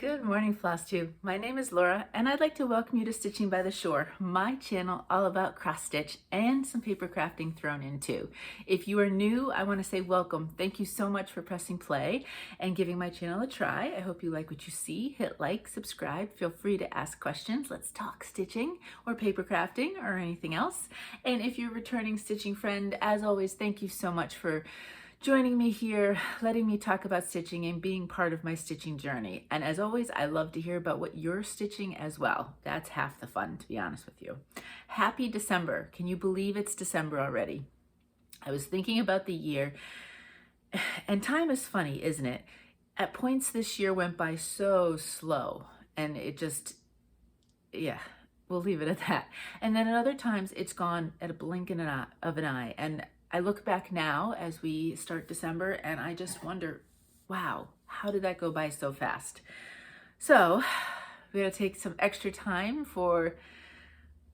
Good morning, Flosstube. My name is Laura, and I'd like to welcome you to Stitching by the Shore, my channel all about cross stitch and some paper crafting thrown in too. If you are new, I want to say welcome. Thank you so much for pressing play and giving my channel a try. I hope you like what you see. Hit like, subscribe. Feel free to ask questions. Let's talk stitching or paper crafting or anything else. And if you're a returning stitching friend, as always, thank you so much for joining me here, letting me talk about stitching and being part of my stitching journey. And as always, I love to hear about what you're stitching as well. That's half the fun, to be honest with you. Happy December. Can you believe it's December already? I was thinking about the year, and time is funny, isn't it? At points this year went by so slow, and it just, yeah, we'll leave it at that. And then at other times, it's gone at a blink of an eye. And I look back now as we start December and I just wonder, wow, how did that go by so fast? So we're gonna take some extra time for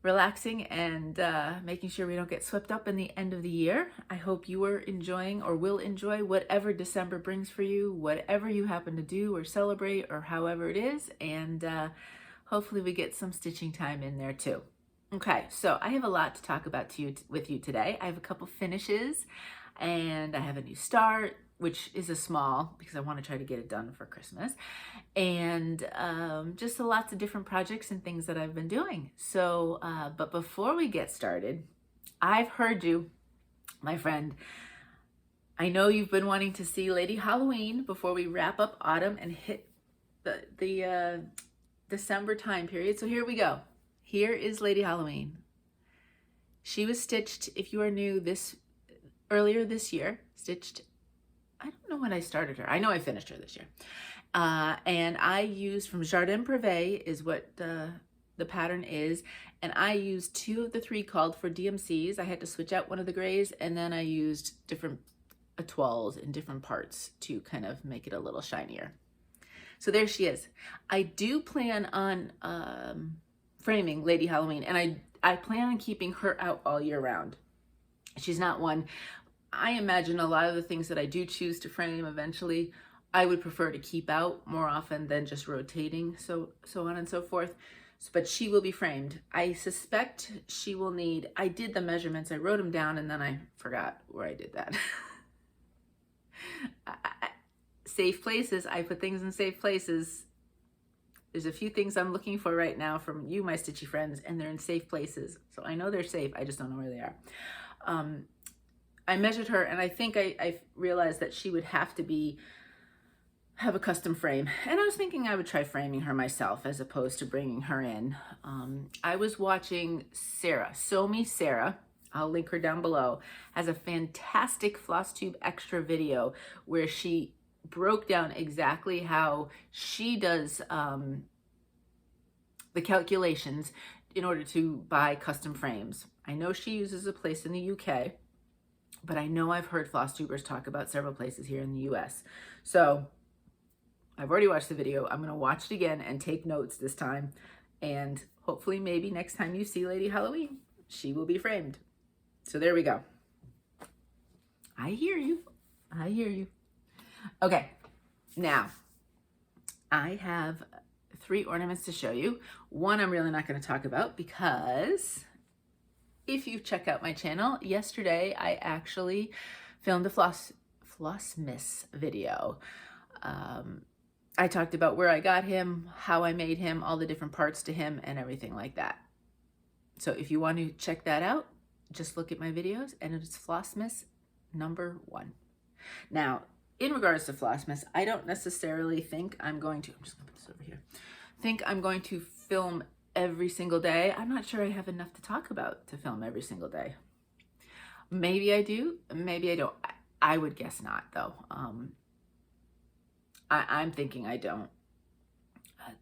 relaxing and making sure we don't get swept up in the end of the year. I hope you are enjoying or will enjoy whatever December brings for you, whatever you happen to do or celebrate or however it is. And hopefully we get some stitching time in there too. Okay, so I have a lot to talk about with you today. I have a couple finishes and I have a new start, which is a small because I want to try to get it done for Christmas, and just lots of different projects and things that I've been doing. So, but before we get started, I've heard you, my friend. I know you've been wanting to see Lady Halloween before we wrap up autumn and hit the December time period. So here we go. Here is Lady Halloween. She was stitched, if you are new, earlier this year. Stitched, I don't know when I started her. I know I finished her this year. And I used from Jardin Privé is what the pattern is. And I used 2 of the 3 called for DMCs. I had to switch out one of the grays, and then I used different étoiles in different parts to kind of make it a little shinier. So there she is. I do plan on framing Lady Halloween, and I plan on keeping her out all year round. She's not one, I imagine a lot of the things that I do choose to frame eventually, I would prefer to keep out more often than just rotating, so on and so forth. But she will be framed. I suspect she will need, I did the measurements, I wrote them down, and then I forgot where I did that. Safe places, I put things in safe places. There's a few things I'm looking for right now from you, my stitchy friends, and they're in safe places. So I know they're safe, I just don't know where they are. I measured her, and I think I realized that she would have to have a custom frame. And I was thinking I would try framing her myself as opposed to bringing her in. I was watching Sarah, Sew Me Sarah, I'll link her down below, has a fantastic Flosstube extra video where she broke down exactly how she does the calculations in order to buy custom frames. I know she uses a place in the UK, but I know I've heard Flosstubers talk about several places here in the US. So I've already watched the video. I'm going to watch it again and take notes this time. And hopefully maybe next time you see Lady Halloween, she will be framed. So there we go. I hear you. I hear you. Okay, now I have 3 ornaments to show you. One I'm really not going to talk about because if you check out my channel, yesterday I actually filmed a Flossmus video. I talked about where I got him, how I made him, all the different parts to him, and everything like that. So if you want to check that out, just look at my videos, and it's Flossmus #1. Now, in regards to Flossmus, I don't necessarily think I'm going to, I'm just gonna put this over here, think I'm going to film every single day. I'm not sure I have enough to talk about to film every single day. Maybe I do, maybe I don't. I would guess not though. I'm thinking I don't.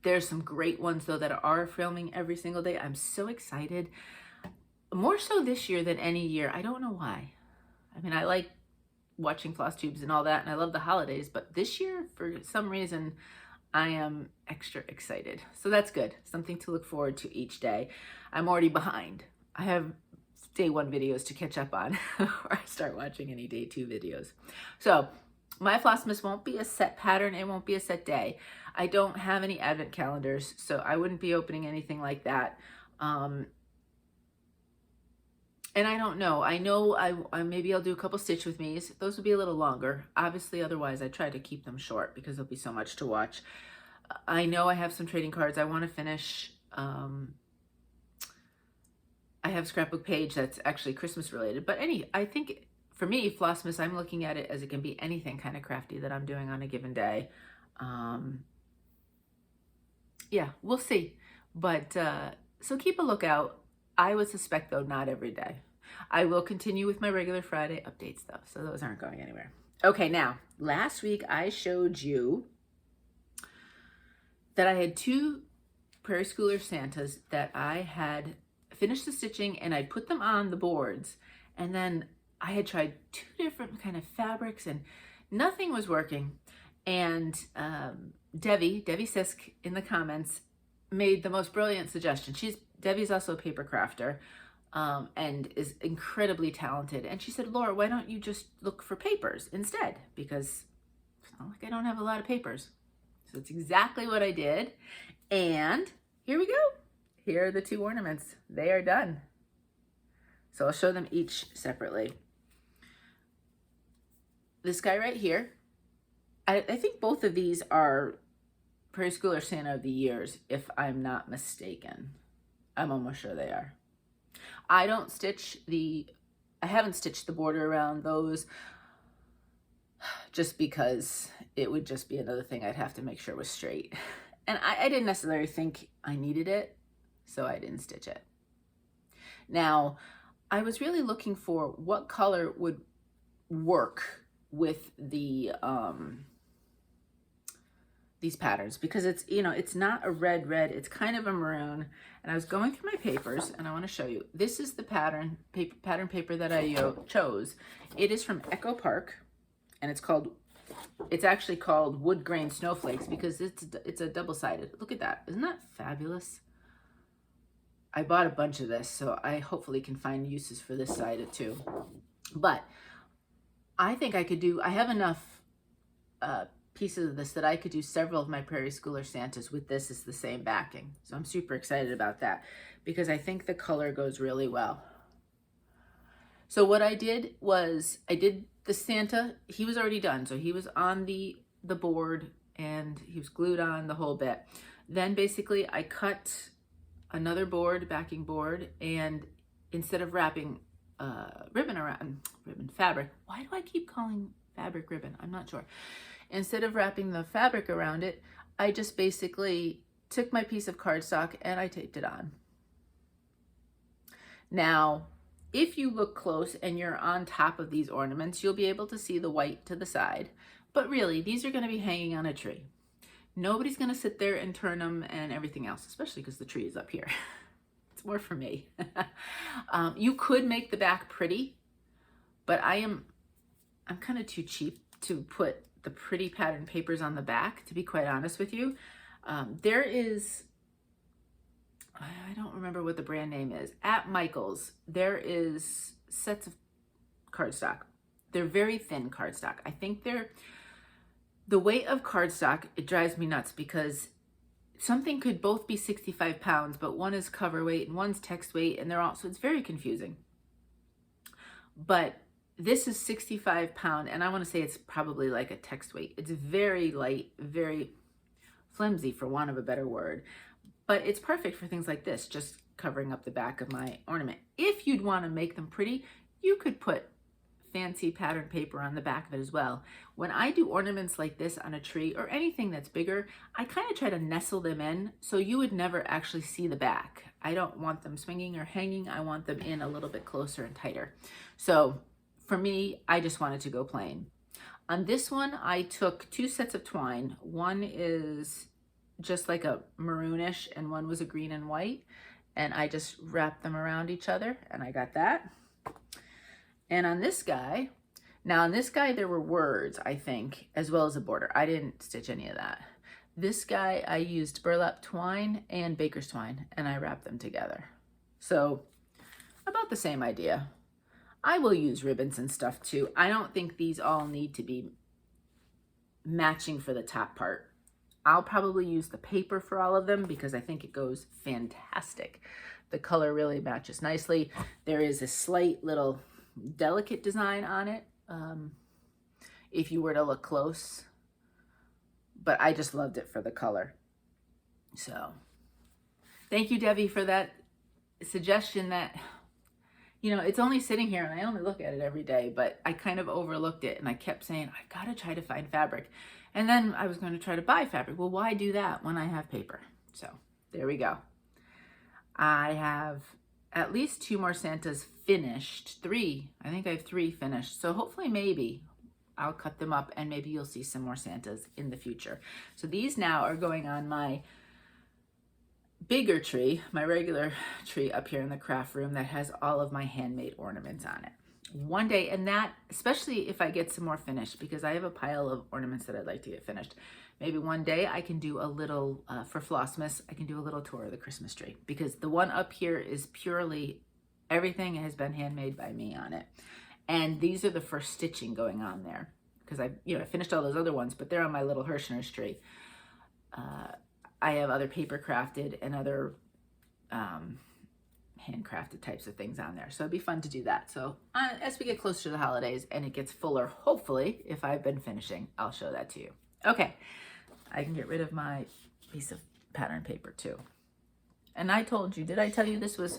There's some great ones though that are filming every single day. I'm so excited. More so this year than any year. I don't know why. I mean, I like watching Flosstubes and all that, and I love the holidays, but this year, for some reason, I am extra excited. So that's good. Something to look forward to each day. I'm already behind. I have day 1 videos to catch up on, or I start watching any day 2 videos. So My Flossmus won't be a set pattern. It won't be a set day. I don't have any advent calendars, so I wouldn't be opening anything like that. And I don't know. I know I maybe I'll do a couple Stitch with me's. Those will be a little longer. Obviously, otherwise, I try to keep them short because there'll be so much to watch. I know I have some trading cards I want to finish. I have Scrapbook Page that's actually Christmas related. But I think for me, Flossmas, I'm looking at it as it can be anything kind of crafty that I'm doing on a given day. Yeah, we'll see. But so keep a lookout. I would suspect, though, not every day. I will continue with my regular Friday update stuff, so those aren't going anywhere. Okay, now, last week I showed you that I had 2 Prairie Schooler Santas that I had finished the stitching, and I'd put them on the boards, and then I had tried 2 different kind of fabrics, and nothing was working. And Debbie Sisk in the comments made the most brilliant suggestion. Debbie's also a paper crafter and is incredibly talented. And she said, Laura, why don't you just look for papers instead? Because it's not like I don't have a lot of papers. So it's exactly what I did. And here we go. Here are the 2 ornaments. They are done. So I'll show them each separately. This guy right here, I think both of these are Prairie Schooler Santa of the Years, if I'm not mistaken. I'm almost sure they are. I haven't stitched the border around those just because it would just be another thing I'd have to make sure was straight. And I didn't necessarily think I needed it, so I didn't stitch it. Now, I was really looking for what color would work with the these patterns, because it's, you know, it's not a red, it's kind of a maroon. And I was going through my papers, and I want to show you. This is the pattern paper that I chose. It is from Echo Park, and it's actually called Wood Grain Snowflakes because it's a double-sided. Look at that. Isn't that fabulous? I bought a bunch of this, so I hopefully can find uses for this side too. But I think I have enough pieces of this that I could do several of my Prairie Schooler Santas with this as the same backing. So I'm super excited about that because I think the color goes really well. So what I did was I did the Santa. He was already done. So he was on the board and he was glued on the whole bit. Then basically I cut another backing board, and instead of wrapping fabric, why do I keep calling fabric ribbon? I'm not sure. Instead of wrapping the fabric around it, I just basically took my piece of cardstock and I taped it on. Now, if you look close and you're on top of these ornaments, you'll be able to see the white to the side. But really, these are going to be hanging on a tree. Nobody's going to sit there and turn them and everything else, especially because the tree is up here. It's more for me. You could make the back pretty, but I'm kind of too cheap to put the pretty pattern papers on the back, to be quite honest with you. There is, I don't remember what the brand name is. At Michael's, there is sets of cardstock. They're very thin cardstock. I think the weight of cardstock, it drives me nuts because something could both be 65 pounds, but one is cover weight and one's text weight, and so it's very confusing. But this is 65 pound, and I want to say it's probably like a text weight. It's very light, very flimsy for want of a better word, but it's perfect for things like this, just covering up the back of my ornament. If you'd want to make them pretty, you could put fancy pattern paper on the back of it as well. When I do ornaments like this on a tree or anything that's bigger, I kind of try to nestle them in so you would never actually see the back. I don't want them swinging or hanging. I want them in a little bit closer and tighter. So for me, I just wanted to go plain. On this one, I took 2 sets of twine. One is just like a maroonish and one was a green and white. And I just wrapped them around each other and I got that. And on this guy, there were words, I think, as well as a border. I didn't stitch any of that. This guy, I used burlap twine and baker's twine, and I wrapped them together. So about the same idea. I will use ribbons and stuff too. I don't think these all need to be matching for the top part. I'll probably use the paper for all of them because I think it goes fantastic. The color really matches nicely. There is a slight little delicate design on it if you were to look close, but I just loved it for the color. So thank you, Debbie, for that suggestion. That, you know, it's only sitting here and I only look at it every day, but I kind of overlooked it and I kept saying, I've got to try to find fabric. And then I was going to try to buy fabric. Well, why do that when I have paper? So there we go. I have at least 2 more Santas finished. 3. I think I have 3 finished. So hopefully maybe I'll cut them up and maybe you'll see some more Santas in the future. So these now are going on my bigger tree, my regular tree up here in the craft room that has all of my handmade ornaments on it. One day, and that, especially if I get some more finished, because I have a pile of ornaments that I'd like to get finished. Maybe one day I can do a little, for Flossmus, I can do a little tour of the Christmas tree, because the one up here is purely, everything has been handmade by me on it. And these are the first stitching going on there, because I finished all those other ones, but they're on my little Hirschner's tree. I have other paper crafted and other handcrafted types of things on there. So it'd be fun to do that. So as we get closer to the holidays and it gets fuller, hopefully, if I've been finishing, I'll show that to you. Okay, I can get rid of my piece of pattern paper too. And I told you, did I tell you this was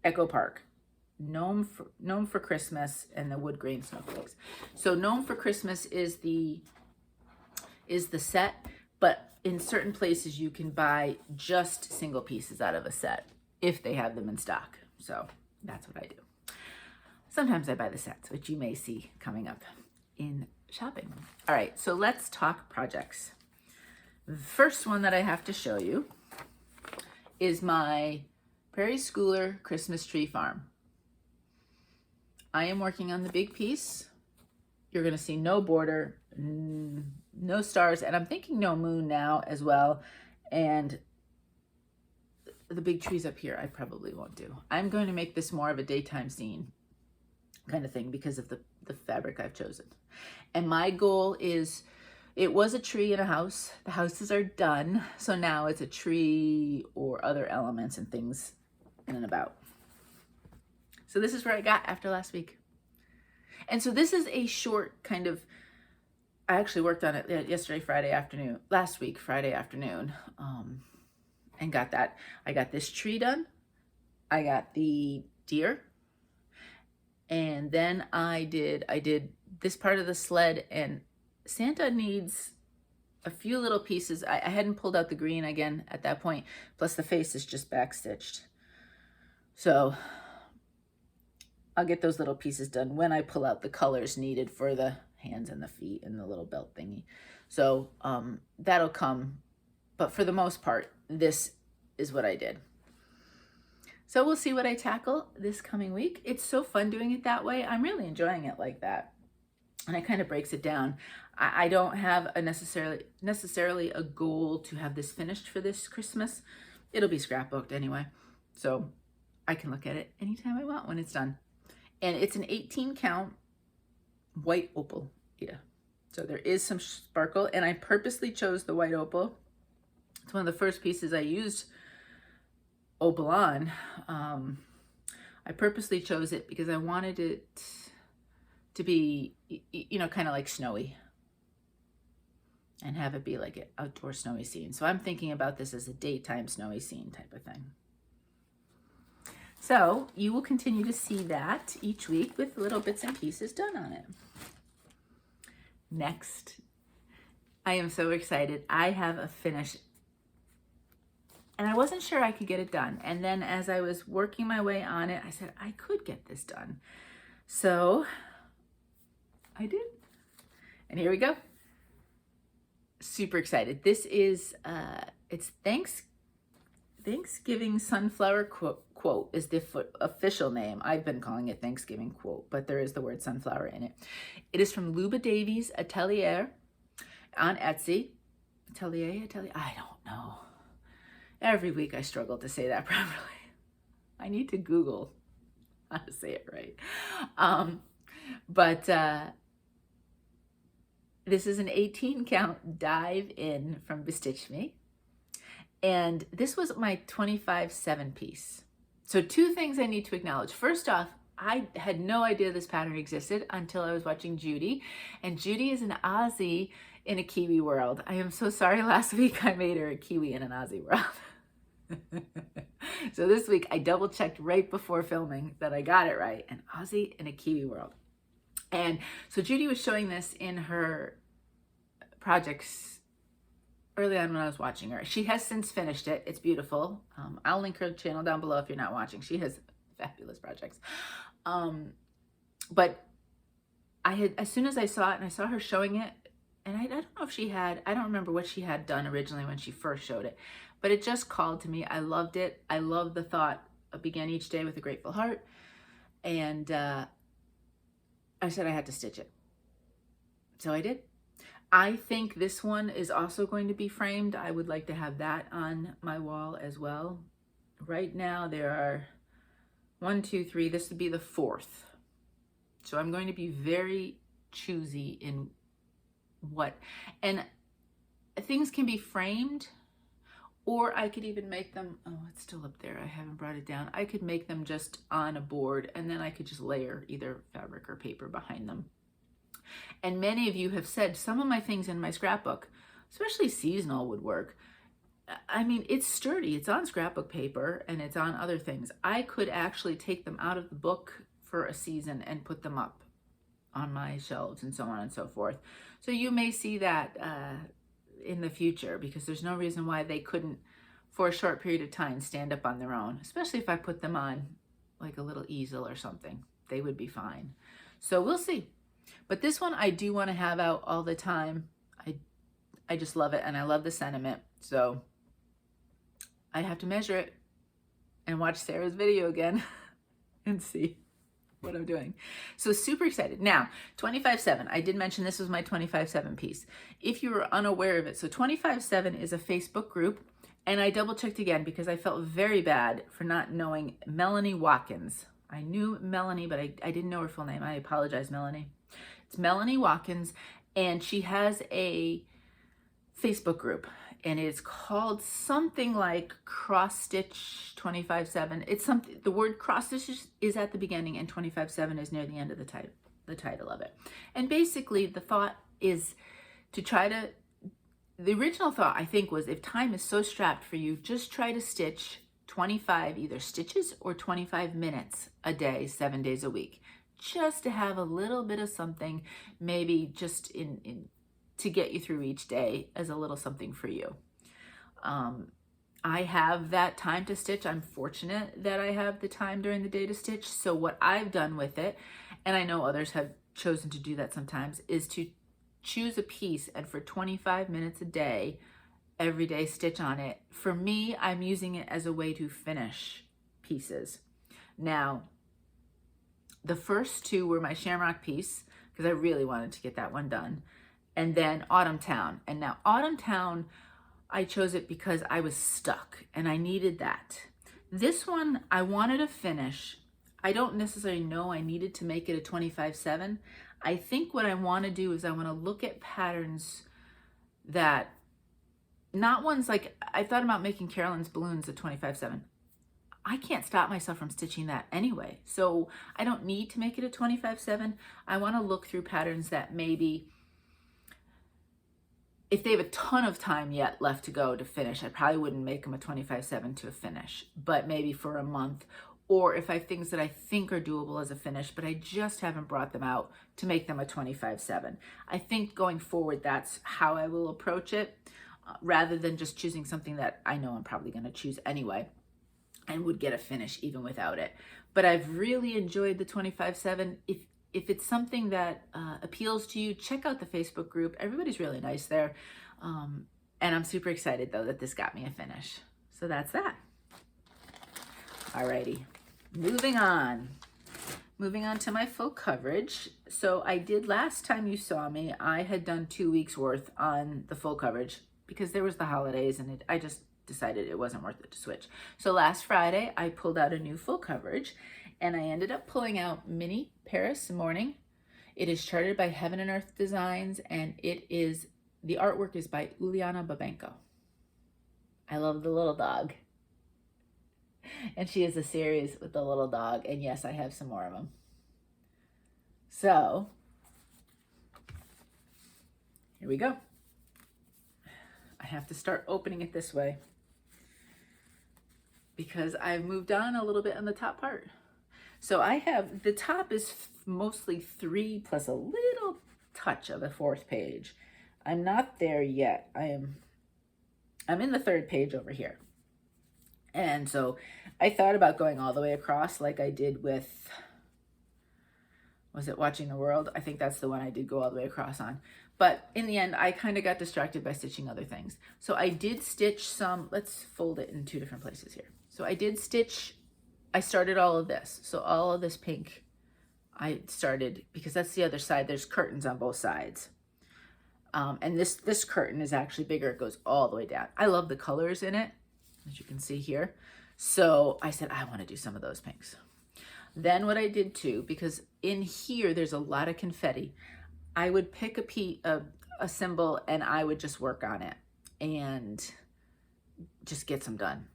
Echo Park? Gnome for Christmas and the wood grain snowflakes. So Gnome for Christmas is the set, but in certain places you can buy just single pieces out of a set if they have them in stock. So that's what I do. Sometimes I buy the sets, which you may see coming up in shopping. All right, so let's talk projects. The first one that I have to show you is my Prairie Schooler Christmas tree farm. I am working on the big piece. You're gonna see no border, no stars, and I'm thinking no moon now as well. And the big trees up here I probably won't do. I'm going to make this more of a daytime scene kind of thing because of the fabric I've chosen. And my goal is, it was a tree in a house. The houses are done. So now it's a tree or other elements and things in and about. So this is where I got after last week. And so this is a short kind of, I actually worked on it last week, Friday afternoon, and got that. I got this tree done. I got the deer. And then I did this part of the sled, and Santa needs a few little pieces. I hadn't pulled out the green again at that point, plus the face is just backstitched. So I'll get those little pieces done when I pull out the colors needed for the hands and the feet and the little belt thingy. So that'll come, but for the most part, this is what I did. So we'll see what I tackle this coming week. It's so fun doing it that way. I'm really enjoying it like that. And it kind of breaks it down. I don't have a necessarily a goal to have this finished for this Christmas. It'll be scrapbooked anyway. So I can look at it anytime I want when it's done. And it's an 18 count white opal aida. So there is some sparkle, and I purposely chose the white opal. It's one of the first pieces I used opal on. I purposely chose it because I wanted it to be, kind of like snowy and have it be like an outdoor snowy scene. So I'm thinking about this as a daytime snowy scene type of thing. So you will continue to see that each week with little bits and pieces done on it. Next, I am so excited. I have a finish, and I wasn't sure I could get it done. And then as I was working my way on it, I said, I could get this done. So I did. And here we go. Super excited. This is, it's Thanksgiving Sunflower Quote is the official name. I've been calling it Thanksgiving Quote, but there is the word sunflower in it. It is from Luba Davies Atelier on Etsy. Atelier? I don't know. Every week I struggle to say that properly. I need to Google how to say it right. But This is an 18 count dive in from Bestitchme. And this was my 25/7 piece. So two things I need to acknowledge. First off, I had no idea this pattern existed until I was watching Judy. And Judy is an Aussie in a Kiwi world. I am so sorry last week I made her a Kiwi in an Aussie world. So this week I double checked right before filming that I got it right. An Aussie in a Kiwi world. And so Judy was showing this in her projects early on when I was watching her. She has since finished it. It's beautiful. I'll link her channel down below if you're not watching. She has fabulous projects. But I had, as soon as I saw it and I saw her showing it, and I don't know if she had, I don't remember what she had done originally when she first showed it, but it just called to me. I loved it. I love the thought of begin each day with a grateful heart. And I said I had to stitch it. So I did. I think this one is also going to be framed. I would like to have that on my wall as well. Right now there are 1, 2, 3. This would be the 4th. So I'm going to be very choosy in what, and things can be framed, or I could even make them, oh, it's still up there. I haven't brought it down. I could make them just on a board, and then I could just layer either fabric or paper behind them. And many of you have said some of my things in my scrapbook, especially seasonal, would work. I mean, it's sturdy. It's on scrapbook paper and it's on other things. I could actually take them out of the book for a season and put them up on my shelves and so on and so forth. So you may see that in the future, because there's no reason why they couldn't, for a short period of time, stand up on their own, especially if I put them on like a little easel or something. They would be fine. So we'll see. But this one I do want to have out all the time. I just love it, and I love the sentiment. So I have to measure it and watch Sarah's video again and see what I'm doing. So super excited. Now, 25/7. I did mention this was my 25/7 piece. If you were unaware of it, so 25/7 is a Facebook group, and I double checked again because I felt very bad for not knowing Melanie Watkins. I knew Melanie, but I didn't know her full name. I apologize, Melanie. It's Melanie Watkins, and she has a Facebook group, and it's called something like Cross Stitch 25/7. It's something, the word cross stitch is at the beginning and 25/7 is near the end of the title of it. And basically the thought is to try to, the original thought I think was, if time is so strapped for you, just try to stitch 25 either stitches or 25 minutes a day, 7 days a week, just to have a little bit of something, maybe just in to get you through each day as a little something for you. I have that time to stitch. I'm fortunate that I have the time during the day to stitch. So what I've done with it, and I know others have chosen to do that sometimes, is to choose a piece and for 25 minutes a day, every day stitch on it. For me, I'm using it as a way to finish pieces. Now, the first two were my Shamrock piece, because I really wanted to get that one done. And then Autumn Town. And now Autumn Town, I chose it because I was stuck and I needed that. This one, I wanted to finish. I don't necessarily know I needed to make it a 25/7. I think what I want to do is I want to look at patterns that, not ones like, I thought about making Carolyn's balloons a 25/7. I can't stop myself from stitching that anyway. So I don't need to make it a 25/7. I want to look through patterns that maybe, if they have a ton of time yet left to go to finish, I probably wouldn't make them a 25/7 to a finish, but maybe for a month, or if I have things that I think are doable as a finish, but I just haven't brought them out, to make them a 25/7. I think going forward, that's how I will approach it, rather than just choosing something that I know I'm probably going to choose anyway and would get a finish even without it. But I've really enjoyed the 25/7. If it's something that appeals to you, check out the Facebook group. Everybody's really nice there. And I'm super excited though that this got me a finish. So that's that. Alrighty, moving on. Moving on to my full coverage. So I did, last time you saw me, I had done 2 weeks worth on the full coverage because there was the holidays and I just decided it wasn't worth it to switch. So last Friday, I pulled out a new full coverage, and I ended up pulling out Mini Paris Morning It is charted by Heaven and Earth Designs, and the artwork is by Uliana Babenko. I love the little dog. And she has a series with the little dog, and yes, I have some more of them. So, here we go. I have to start opening it this way because I've moved on a little bit on the top part. So the top is mostly 3 plus a little touch of a 4th page. I'm not there yet. I'm in the 3rd page over here. And so I thought about going all the way across like I did with, was it Watching the World? I think that's the one I did go all the way across on. But in the end, I kind of got distracted by stitching other things. So I did stitch some, let's fold it in 2 different places here. So I started all of this. So all of this pink, I started, because that's the other side. There's curtains on both sides. And this curtain is actually bigger. It goes all the way down. I love the colors in it, as you can see here. So I said, I want to do some of those pinks. Then what I did too, because in here, there's a lot of confetti, I would pick a symbol and I would just work on it and just get some done.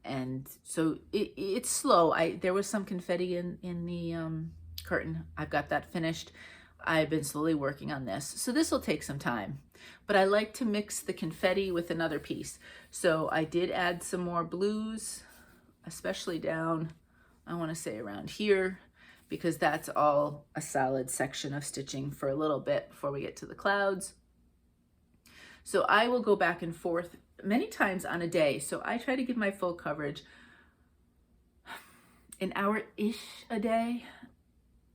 And so it's slow. There was some confetti in the curtain. I've got that finished. I've been slowly working on this. So this will take some time, but I like to mix the confetti with another piece. So I did add some more blues, especially down, I want to say around here, because that's all a solid section of stitching for a little bit before we get to the clouds. So I will go back and forth many times on a day. So I try to give my full coverage an hour-ish a day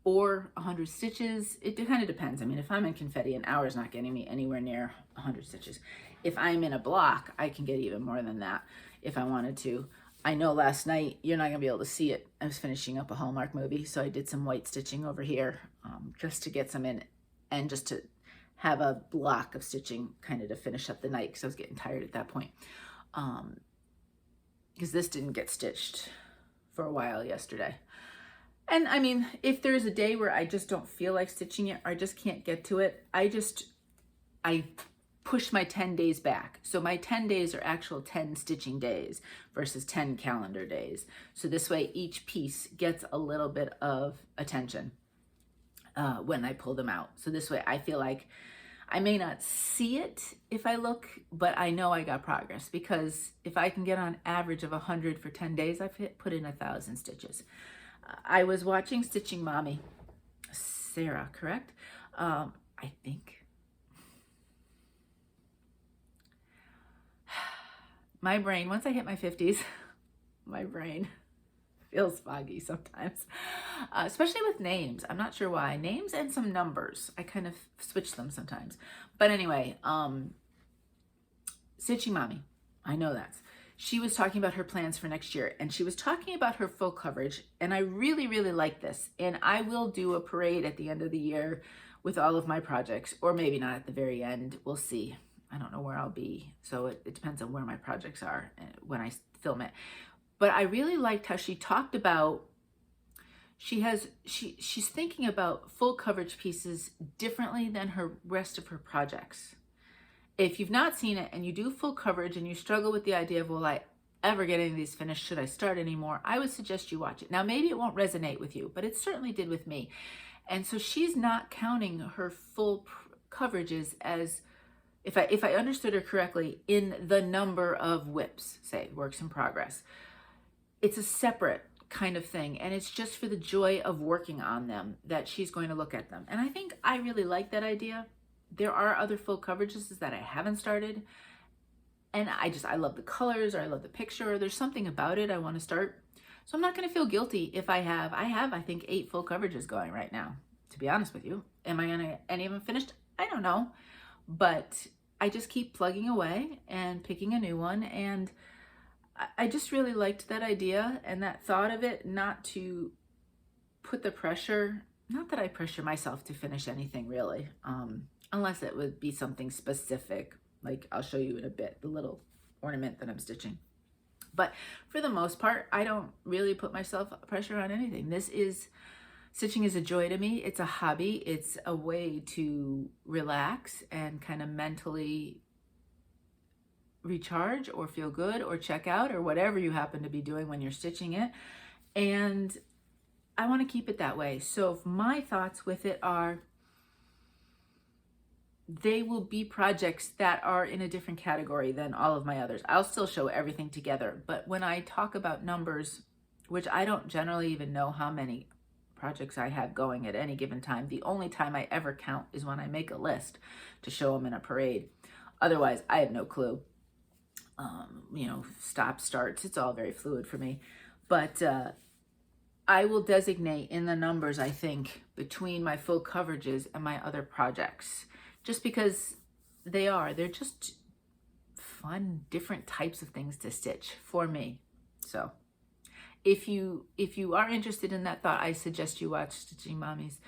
or 100 stitches. It kind of depends. I mean, if I'm in confetti, an hour is not getting me anywhere near 100 stitches. If I'm in a block, I can get even more than that if I wanted to. I know last night, you're not gonna be able to see it. I was finishing up a Hallmark movie, so I did some white stitching over here just to get some in and just to have a block of stitching kind of to finish up the night because I was getting tired at that point. Because this didn't get stitched for a while yesterday. And I mean, if there's a day where I just don't feel like stitching it or I just can't get to it, I push my 10 days back. So my 10 days are actual 10 stitching days versus 10 calendar days. So this way each piece gets a little bit of attention when I pull them out. So this way I feel like I may not see it if I look, but I know I got progress, because if I can get on average of 100 for 10 days, I've put in 1,000 stitches. I was watching Stitching Mommy, Sarah, correct? I think. My brain, once I hit my 50s, my brain feels foggy sometimes, especially with names. I'm not sure why. Names and some numbers. I kind of switch them sometimes. But anyway, Stitching Mommy, I know that. She was talking about her plans for next year, and she was talking about her full coverage, and I really, really like this. And I will do a parade at the end of the year with all of my projects, or maybe not at the very end. We'll see. I don't know where I'll be, so it depends on where my projects are when I film it. But I really liked how she talked about, she's thinking about full coverage pieces differently than her rest of her projects. If you've not seen it and you do full coverage and you struggle with the idea of, will I ever get any of these finished? Should I start anymore? I would suggest you watch it. Now, maybe it won't resonate with you, but it certainly did with me. And so she's not counting her full coverages as, if I understood her correctly, in the number of whips, say, works in progress. It's a separate kind of thing, and it's just for the joy of working on them that she's going to look at them. And I think I really like that idea. There are other full coverages that I haven't started, and I love the colors, or I love the picture, or there's something about it I want to start. So I'm not going to feel guilty if I have, I think 8 full coverages going right now, to be honest with you. Am I going to get any of them finished? I don't know. But I just keep plugging away and picking a new one. And I just really liked that idea and that thought of it, not to put the pressure, not that I pressure myself to finish anything really, unless it would be something specific, like I'll show you in a bit, the little ornament that I'm stitching. But for the most part, I don't really put myself pressure on anything. This is Stitching is a joy to me. It's a hobby. It's a way to relax and kind of mentally recharge or feel good or check out or whatever you happen to be doing when you're stitching it. And I want to keep it that way. So my thoughts with it are, they will be projects that are in a different category than all of my others. I'll still show everything together, but when I talk about numbers, which I don't generally even know how many projects I have going at any given time. The only time I ever count is when I make a list to show them in a parade. Otherwise, I have no clue. You know, stop, starts, it's all very fluid for me. But I will designate in the numbers, I think, between my full coverages and my other projects, just because they're just fun, different types of things to stitch for me. So if you are interested in that thought, I suggest you watch Stitching Mommy's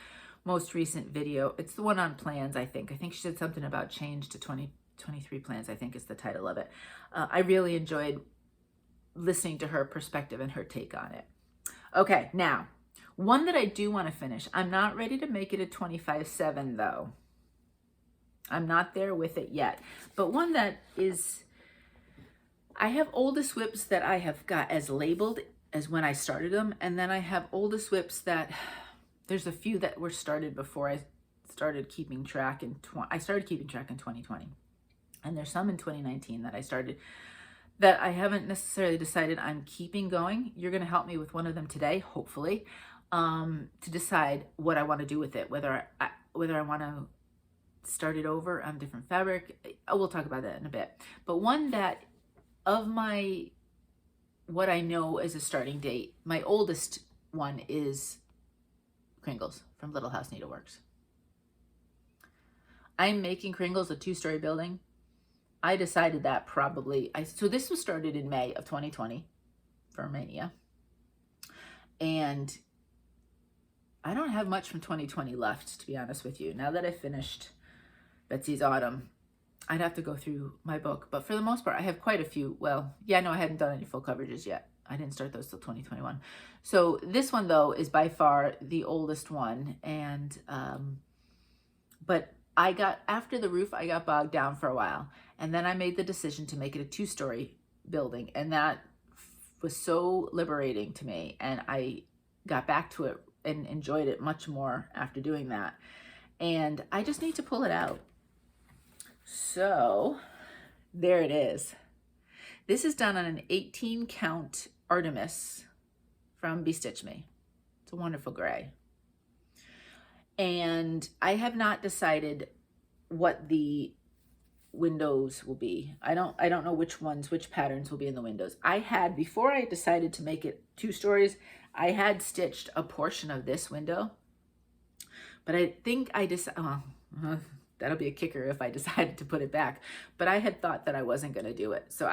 most recent video. It's the one on plans, I think. I think she said something about change to 2023 plans, I think is the title of it. I really enjoyed listening to her perspective and her take on it. Okay, now, one that I do want to finish. I'm not ready to make it a 25/7 though. I'm not there with it yet. But one that is, I have oldest whips that I have got as labeled as when I started them, and then I have oldest whips that, there's a few that were started before I started keeping track I started keeping track in 2020, and there's some in 2019 that I started that I haven't necessarily decided I'm keeping going. You're going to help me with one of them today, hopefully, to decide what I want to do with it, whether I want to start it over on different fabric. We'll talk about that in a bit. But one that, of what I know as a starting date, my oldest one is Kringles from Little House Needleworks. I'm making Kringles a 2-story building. I decided that probably, so this was started in May of 2020 for Mania. And I don't have much from 2020 left, to be honest with you. Now that I finished Betsy's Autumn, I'd have to go through my book, but for the most part, I have quite a few. Well, yeah, no, I hadn't done any full coverages yet. I didn't start those till 2021. So this one though is by far the oldest one. And, but after the roof, I got bogged down for a while. And then I made the decision to make it a 2-story building. And that was so liberating to me. And I got back to it and enjoyed it much more after doing that. And I just need to pull it out. So there it is. This is done on an 18 count Artemis from Bestitchme. It's a wonderful gray. And I have not decided what the windows will be. I don't know which patterns will be in the windows. Before I decided to make it 2 stories, I had stitched a portion of this window, but I think I decided, that'll be a kicker if I decided to put it back. But I had thought that I wasn't going to do it. So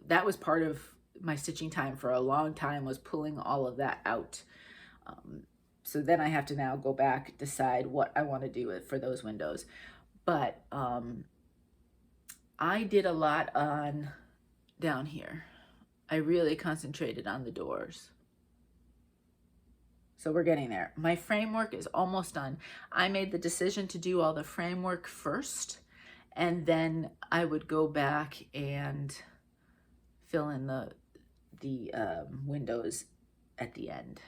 that was part of my stitching time for a long time, was pulling all of that out. So then I have to now go back, decide what I want to do for those windows. But I did a lot on down here. I really concentrated on the doors. So we're getting there. My framework is almost done. I made the decision to do all the framework first, and then I would go back and fill in the windows at the end.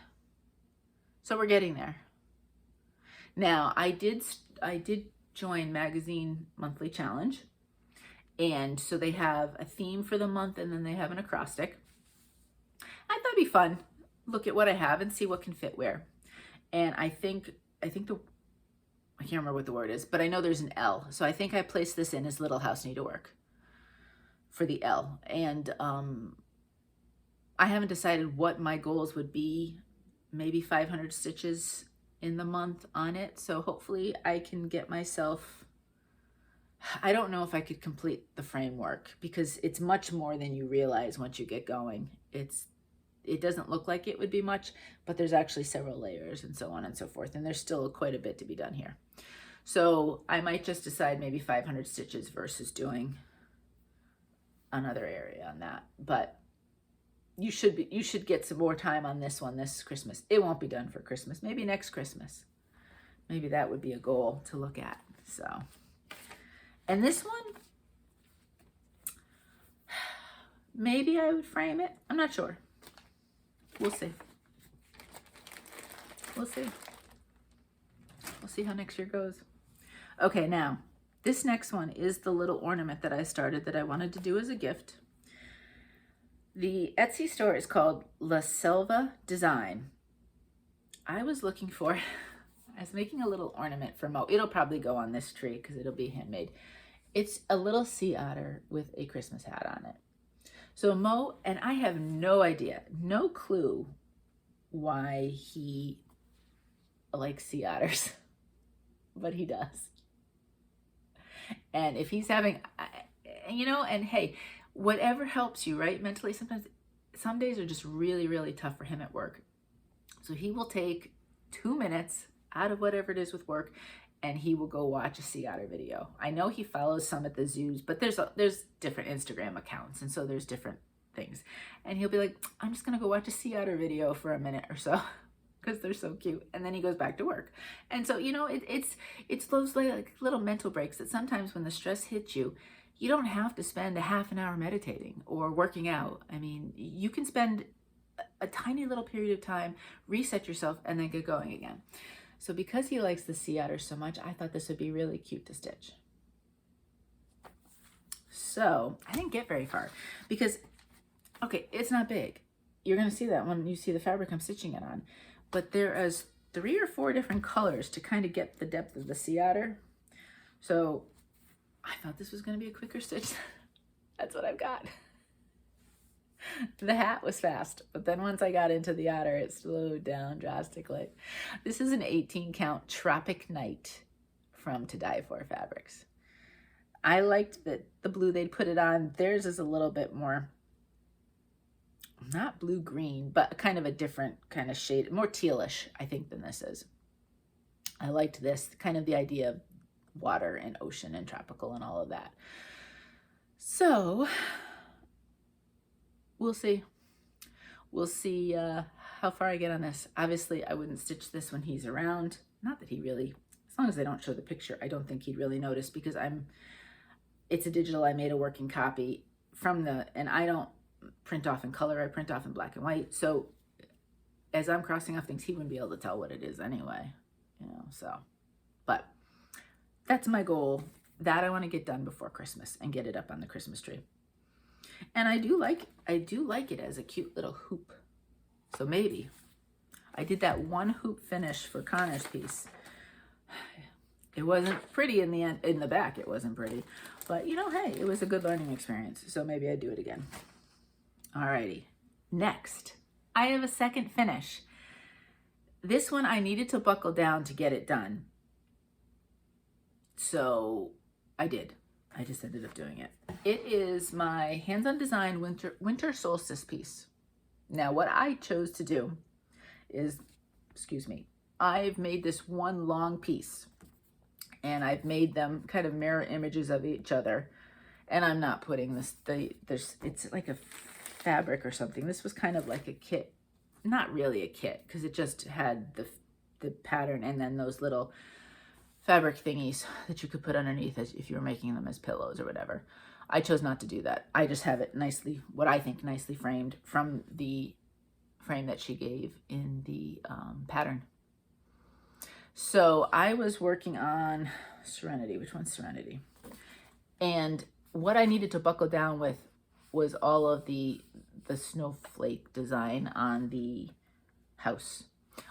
So we're getting there. Now, I did join Magazine Monthly Challenge, and so they have a theme for the month, and then they have an acrostic. I thought it'd be fun. Look at what I have and see what can fit where. And I can't remember what the word is, but I know there's an L. So I think I placed this in as Little House Needlework for the L. And I haven't decided what my goals would be. Maybe 500 stitches in the month on it. So hopefully I can get myself, I don't know if I could complete the framework, because it's much more than you realize once you get going. It doesn't look like it would be much, but there's actually several layers and so on and so forth. And there's still quite a bit to be done here. So I might just decide maybe 500 stitches versus doing another area on that. But you should get some more time on this one this Christmas. It won't be done for Christmas. Maybe next Christmas. Maybe that would be a goal to look at. So, and this one, maybe I would frame it. I'm not sure. We'll see. We'll see. We'll see how next year goes. Okay, now, this next one is the little ornament that I started that I wanted to do as a gift. The Etsy store is called LaSelva Design. I was looking for, I was making a little ornament for Mo. It'll probably go on this tree because it'll be handmade. It's a little sea otter with a Christmas hat on it. So Mo, and I have no idea, no clue why he likes sea otters, but he does. And if he's having, you know, and hey, whatever helps you, right? Mentally, sometimes, some days are just really, really tough for him at work. So he will take 2 minutes out of whatever it is with work, and he will go watch a sea otter video. I know he follows some at the zoos, but there's different Instagram accounts, and so there's different things. And he'll be like, I'm just gonna go watch a sea otter video for a minute or so, because they're so cute. And then he goes back to work. And so, you know, it's those like little mental breaks that sometimes when the stress hits you, you don't have to spend a half an hour meditating or working out. I mean, you can spend a tiny little period of time, reset yourself, and then get going again. So because he likes the sea otter so much, I thought this would be really cute to stitch. So I didn't get very far because, okay, it's not big. You're gonna see that when you see the fabric I'm stitching it on. But there is 3 or 4 different colors to kind of get the depth of the sea otter. So I thought this was going to be a quicker stitch. That's what I've got. The hat was fast, but then once I got into the otter, it slowed down drastically. This is an 18 count Tropic Night from To Die For Fabrics. I liked that the blue they'd put it on. Theirs is a little bit more, not blue-green, but kind of a different kind of shade, more tealish, I think, than this is. I liked this, kind of the idea of water and ocean and tropical and all of that. So we'll see. We'll see how far I get on this. Obviously, I wouldn't stitch this when he's around. Not that he really, as long as I don't show the picture, I don't think he'd really notice because it's a digital. I made a working copy from and I don't print off in color. I print off in black and white. So as I'm crossing off things, he wouldn't be able to tell what it is anyway, you know, so, but that's my goal. That I want to get done before Christmas and get it up on the Christmas tree. And I do like it as a cute little hoop. So maybe I did that one hoop finish for Connor's piece. It wasn't pretty in the end, in the back it wasn't pretty, but you know, hey, it was a good learning experience. So maybe I'd do it again. Alrighty, next, I have a second finish. This one I needed to buckle down to get it done. So I did. I just ended up doing it. It is my hands-on design winter solstice piece. Now what I chose to do is, excuse me, I've made this one long piece and I've made them kind of mirror images of each other. And I'm not putting this, it's like a fabric or something. This was kind of like a kit, not really a kit because it just had the pattern and then those little fabric thingies that you could put underneath as if you were making them as pillows or whatever. I chose not to do that. I just have it nicely, what I think nicely framed from the frame that she gave in the pattern. So I was working on Serenity. Which one's Serenity? And what I needed to buckle down with was all of the snowflake design on the house.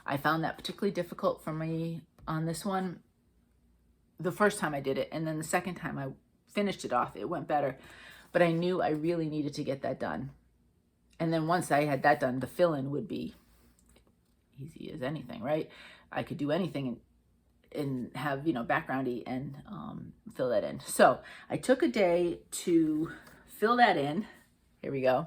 I found that particularly difficult for me on this one. The first time I did it, and then the second time I finished it off, it went better. But I knew I really needed to get that done. And then once I had that done, the fill-in would be easy as anything, right? I could do anything and have, you know, backgroundy and fill that in. So I took a day to fill that in. Here we go.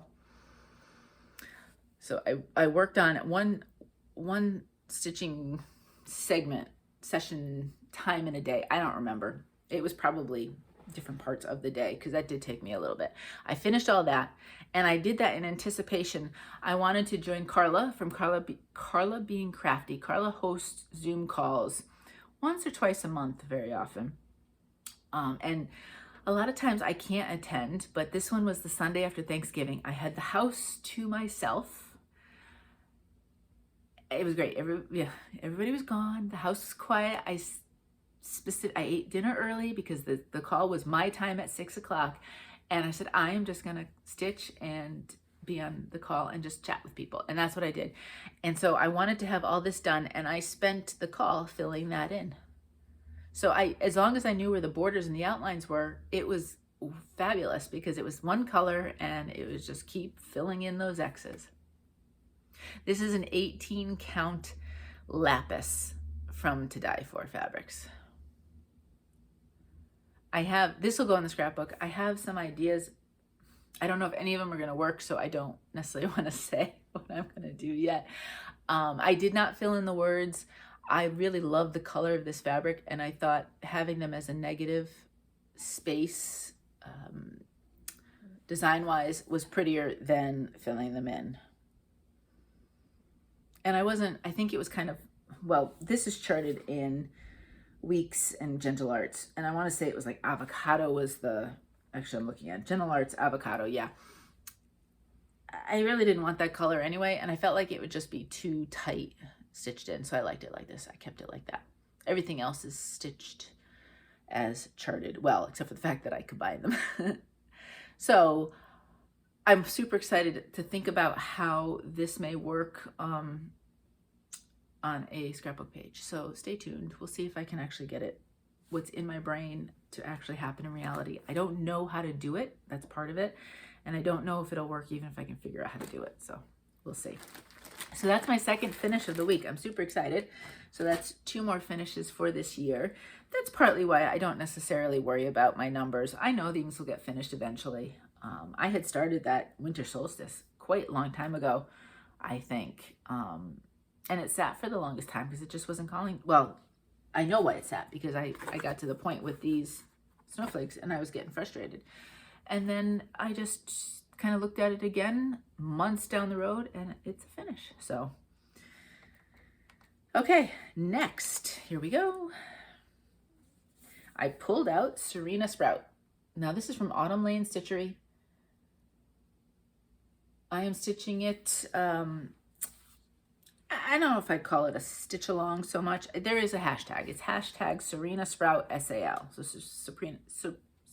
So I worked on one stitching session time in a day. I don't remember. It was probably different parts of the day because that did take me a little bit. I finished all that And I did that in anticipation. I wanted to join Carla from Carla Being Crafty. Carla hosts Zoom calls once or twice a month, very often. And a lot of times I can't attend, but this one was the Sunday after Thanksgiving. I had the house to myself. It was great. Everybody was gone. The house was quiet. I ate dinner early because the call was my time at 6 o'clock. And I said, I am just going to stitch and be on the call and just chat with people. And that's what I did. And so I wanted to have all this done, and I spent the call filling that in. So as long as I knew where the borders and the outlines were, it was fabulous because it was one color and it was just keep filling in those X's. This is an 18 count Lapis from To Die For Fabrics. This will go in the scrapbook. I have some ideas. I don't know if any of them are going to work, so I don't necessarily want to say what I'm going to do yet. I did not fill in the words. I really love the color of this fabric, and I thought having them as a negative space, design-wise, was prettier than filling them in. And I think it was kind of, well, this is charted in Weeks and Gentle Arts, and I want to say it was like avocado was actually I'm looking at Gentle Arts avocado. Yeah, I really didn't want that color anyway, and I felt like it would just be too tight stitched in, so I liked it like this. I kept it like that. Everything else is stitched as charted, well, except for the fact that I combined them. So I'm super excited to think about how this may work on a scrapbook page. So stay tuned. We'll see if I can actually get what's in my brain to actually happen in reality. I don't know how to do it. That's part of it. And I don't know if it'll work even if I can figure out how to do it. So we'll see. So that's my second finish of the week. I'm super excited. So that's 2 more finishes for this year. That's partly why I don't necessarily worry about my numbers. I know these will get finished eventually. I had started that winter solstice quite a long time ago, I think. And it sat for the longest time because it just wasn't calling. Well, I know why it sat, because I got to the point with these snowflakes and I was getting frustrated. And then I just kind of looked at it again months down the road and it's a finish. So, okay, next, here we go. I pulled out Serena Sprout. Now this is from Autumn Lane Stitchery. I am stitching it, I don't know if I'd call it a stitch along so much. There is a hashtag. It's hashtag Serena Sprout SAL. So this is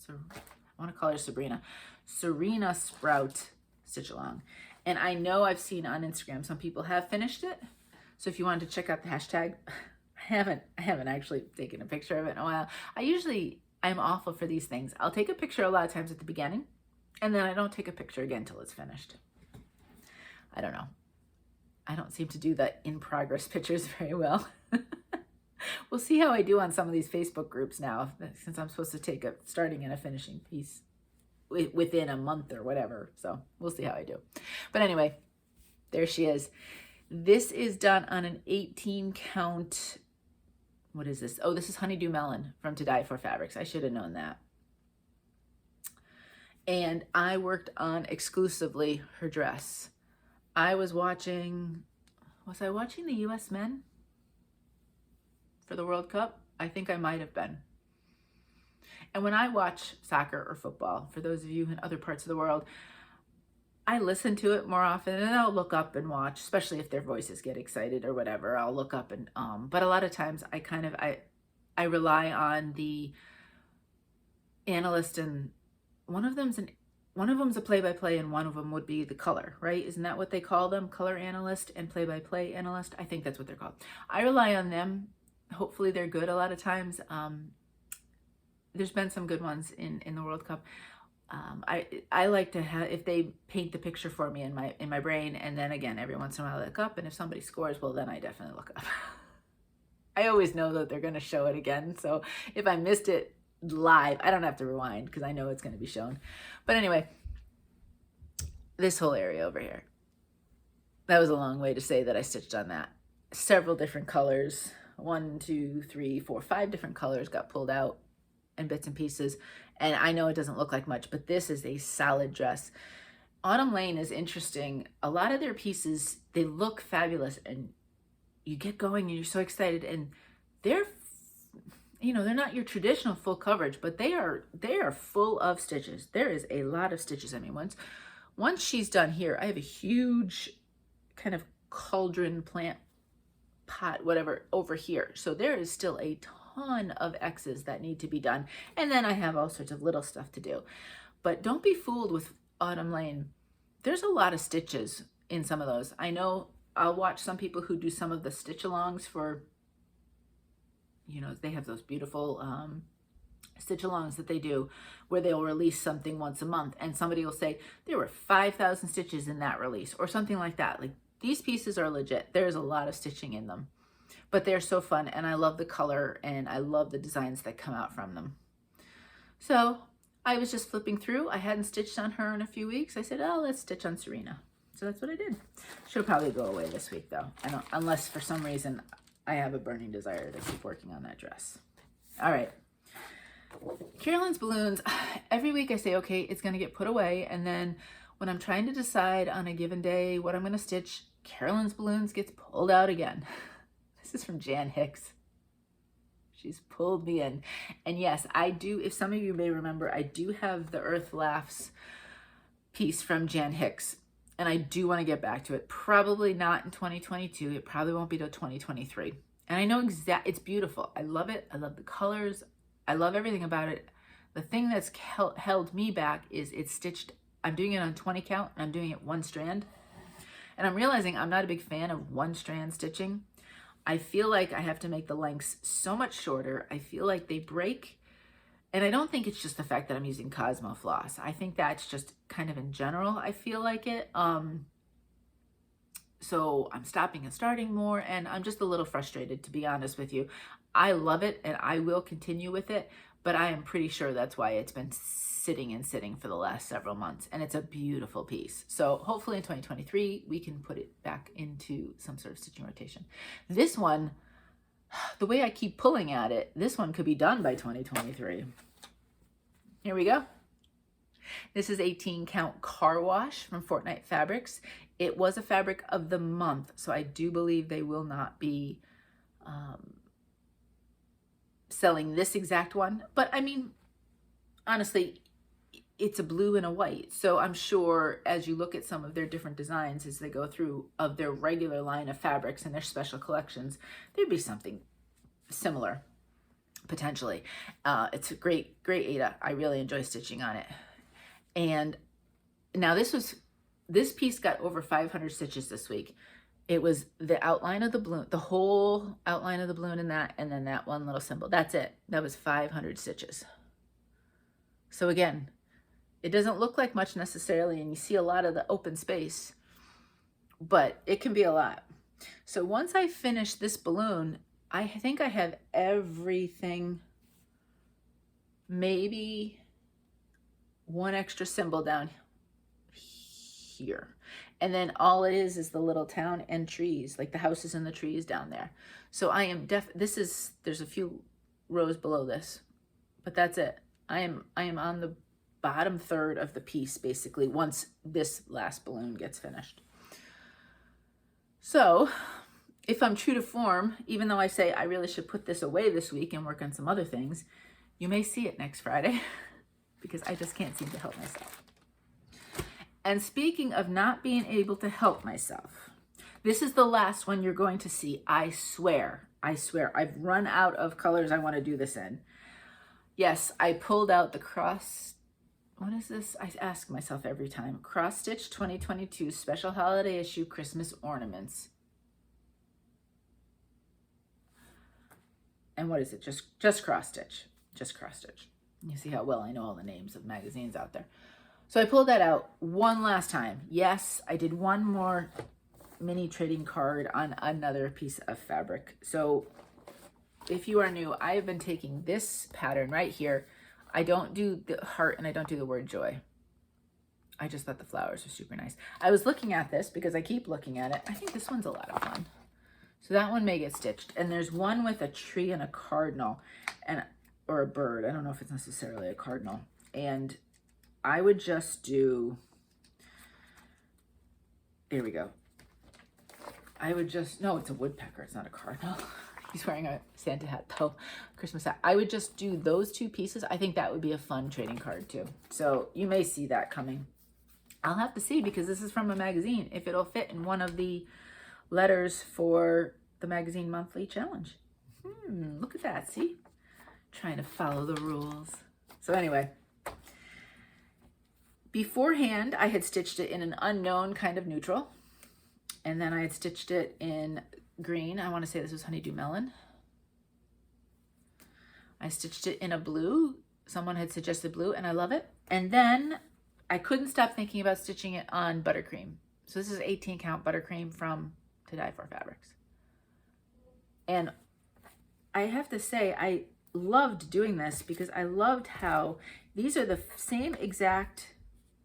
I want to call her Sabrina. Serena Sprout stitch along. And I know I've seen on Instagram some people have finished it. So if you wanted to check out the hashtag, I haven't actually taken a picture of it in a while. I'm awful for these things. I'll take a picture a lot of times at the beginning, and then I don't take a picture again until it's finished. I don't know. I don't seem to do the in-progress pictures very well. We'll see how I do on some of these Facebook groups now, since I'm supposed to take a starting and a finishing piece within a month or whatever. So we'll see how I do. But anyway, there she is. This is done on an 18 count. What is this? Oh, this is Honeydew Melon from To Die For Fabrics. I should have known that. And I worked on exclusively her dress. Was I watching the US men for the World Cup? I think I might have been. And when I watch soccer or football, for those of you in other parts of the world, I listen to it more often, and I'll look up and watch, especially if their voices get excited or whatever. I'll look up and, but a lot of times I rely on the analyst, and one of them's a play-by-play and one of them would be the color, right? Isn't that what they call them? Color analyst and play-by-play analyst? I think that's what they're called. I rely on them. Hopefully they're good a lot of times. There's been some good ones in the World Cup. I like to have, if they paint the picture for me in my brain, and then again, every once in a while I look up, and if somebody scores, well, then I definitely look up. I always know that they're going to show it again. So if I missed it live, I don't have to rewind because I know it's going to be shown. But anyway, this whole area over here, that was a long way to say that I stitched on that. Several different colors, 1, 2, 3, 4, 5 different colors got pulled out in bits and pieces. And I know it doesn't look like much, but this is a solid dress. Autumn Lane is interesting. A lot of their pieces, they look fabulous, and you get going and you're so excited, and they're, you know, they're not your traditional full coverage, but they are full of stitches. There is a lot of stitches. I mean, once she's done here, I have a huge kind of cauldron plant pot, whatever, over here. So there is still a ton of X's that need to be done. And then I have all sorts of little stuff to do. But don't be fooled with Autumn Lane. There's a lot of stitches in some of those. I know I'll watch some people who do some of the stitch alongs for, you know, they have those beautiful stitch alongs that they do where they'll release something once a month, and somebody will say there were 5,000 stitches in that release or something like that. Like, these pieces are legit. There's a lot of stitching in them, but they're so fun, and I love the color, and I love the designs that come out from them. So I was just flipping through. I hadn't stitched on her in a few weeks. I said, oh, let's stitch on Serena. So that's what I did. She'll probably go away this week though. Unless for some reason I have a burning desire to keep working on that dress. All right. Carolyn's balloons, every week I say, okay, it's going to get put away. And then when I'm trying to decide on a given day what I'm going to stitch, Carolyn's balloons gets pulled out again. This is from Jan Hicks. She's pulled me in. And yes, I do, if some of you may remember, I do have the Earth Laughs piece from Jan Hicks. And I do want to get back to it. Probably not in 2022. It probably won't be till 2023. And I know it's beautiful. I love it. I love the colors. I love everything about it. The thing that's held me back is it's stitched. I'm doing it on 20 count, and I'm doing it one strand. And I'm realizing I'm not a big fan of one strand stitching. I feel like I have to make the lengths so much shorter. I feel like they break. And I don't think it's just the fact that I'm using Cosmo floss. I think that's just kind of in general, I feel like it. So I'm stopping and starting more, and I'm just a little frustrated, to be honest with you. I love it, and I will continue with it, but I am pretty sure that's why it's been sitting for the last several months, and it's a beautiful piece. So hopefully in 2023, we can put it back into some sort of stitching rotation. This one, the way I keep pulling at it, this one could be done by 2023. Here we go. This is 18 count car wash from Fortnight Fabrics. It was a fabric of the month, so I do believe they will not be selling this exact one. But I mean, honestly, it's a blue and a white. So I'm sure as you look at some of their different designs as they go through of their regular line of fabrics and their special collections, there'd be something similar, potentially. It's a great aida. I really enjoy stitching on it. And now this piece got over 500 stitches this week. It was the outline of the balloon, the whole outline of the balloon in that, and then that one little symbol. That's it. That was 500 stitches. So again, it doesn't look like much necessarily, and you see a lot of the open space, but it can be a lot. So once I finish this balloon, I think I have everything, maybe one extra symbol down here. And then all it is the little town and trees, like the houses and the trees down there. So I am there's a few rows below this, but that's it. I am on the bottom third of the piece, basically, once this last balloon gets finished. So if I'm true to form, even though I say I really should put this away this week and work on some other things, you may see it next Friday because I just can't seem to help myself. And speaking of not being able to help myself, this is the last one you're going to see. I swear, I've run out of colors I want to do this in. Yes, I pulled out the what is this? I ask myself every time. Cross Stitch 2022 Special Holiday Issue Christmas Ornaments. And what is it? Just cross stitch. Just cross stitch. You see how well I know all the names of magazines out there. So I pulled that out one last time. Yes, I did one more mini trading card on another piece of fabric. So if you are new, I have been taking this pattern right here. I don't do the heart and I don't do the word joy. I just thought the flowers were super nice. I was looking at this because I keep looking at it. I think this one's a lot of fun. So that one may get stitched. And there's one with a tree and a cardinal or a bird. I don't know if it's necessarily a cardinal. And I would just do There we go. I would just, no, it's a woodpecker. It's not a cardinal. He's wearing a Santa hat though, Christmas hat. I would just do those 2 pieces. I think that would be a fun trading card too. So you may see that coming. I'll have to see because this is from a magazine, if it'll fit in one of the letters for the magazine monthly challenge. Look at that, see? Trying to follow the rules. So anyway, beforehand, I had stitched it in an unknown kind of neutral. And then I had stitched it in green. I want to say this was Honeydew Melon. I stitched it in a blue. Someone had suggested blue and I love it. And then I couldn't stop thinking about stitching it on Butterncream. So this is 18 count Butterncream from To Die For Fabrics. And I have to say, I loved doing this because I loved how these are the same exact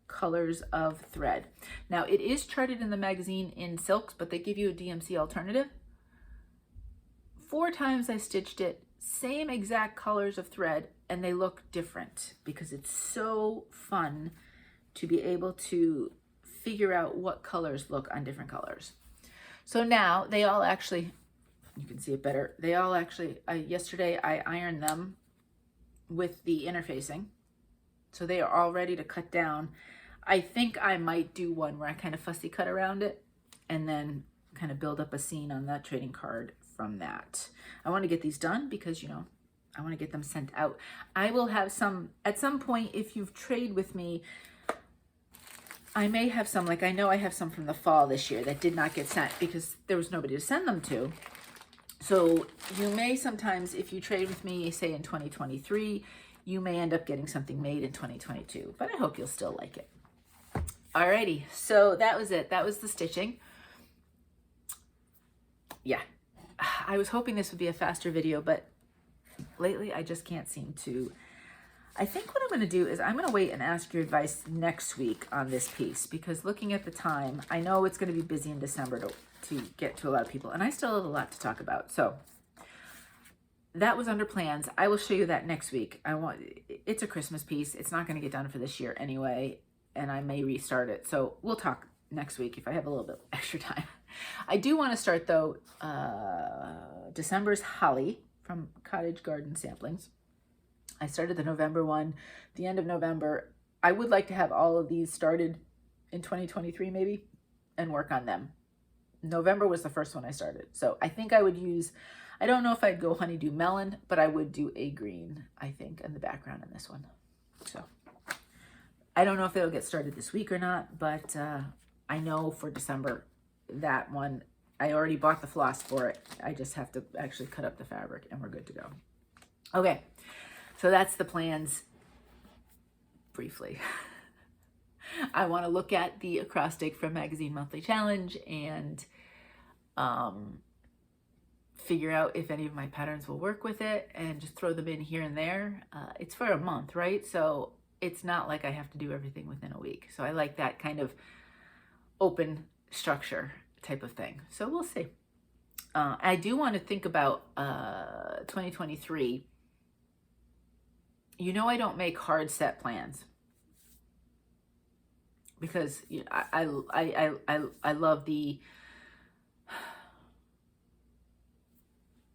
colors of thread. Now it is charted in the magazine in silks, but they give you a DMC alternative. 4 times I stitched it, same exact colors of thread, and they look different because it's so fun to be able to figure out what colors look on different colors. So now they all actually, you can see it better, they all actually, yesterday I ironed them with the interfacing. So they are all ready to cut down. I think I might do one where I kind of fussy cut around it and then kind of build up a scene on that trading card from that. I want to get these done because, you know, I want to get them sent out. I will have some, at some point, if you've traded with me, I may have some, like I know I have some from the fall this year that did not get sent because there was nobody to send them to. So you may sometimes, if you trade with me, say in 2023, you may end up getting something made in 2022, but I hope you'll still like it. Alrighty, so that was it. That was the stitching. Yeah, I was hoping this would be a faster video, but lately I just can't seem to. I think what I'm going to do is I'm going to wait and ask your advice next week on this piece because looking at the time, I know it's going to be busy in December to get to a lot of people, and I still have a lot to talk about. So that was under plans. I will show you that next week. It's a Christmas piece. It's not going to get done for this year anyway, and I may restart it. So we'll talk next week if I have a little bit extra time. I do want to start though, December's Holly from Cottage Garden Samplings. I started the November one, the end of November. I would like to have all of these started in 2023 maybe and work on them. November was the first one I started. So I think I would use, I don't know if I'd go Honeydew Melon, but I would do a green, I think, in the background in this one. So I don't know if it'll get started this week or not, but I know for December, that one, I already bought the floss for it. I just have to actually cut up the fabric and we're good to go. Okay. So that's the plans briefly. I want to look at the acrostic from Magazine Monthly Challenge and figure out if any of my patterns will work with it and just throw them in here and there. It's for a month, right? So it's not like I have to do everything within a week. So I like that kind of open structure type of thing. So we'll see. I do want to think about 2023. You know, I don't make hard set plans because you know, I love the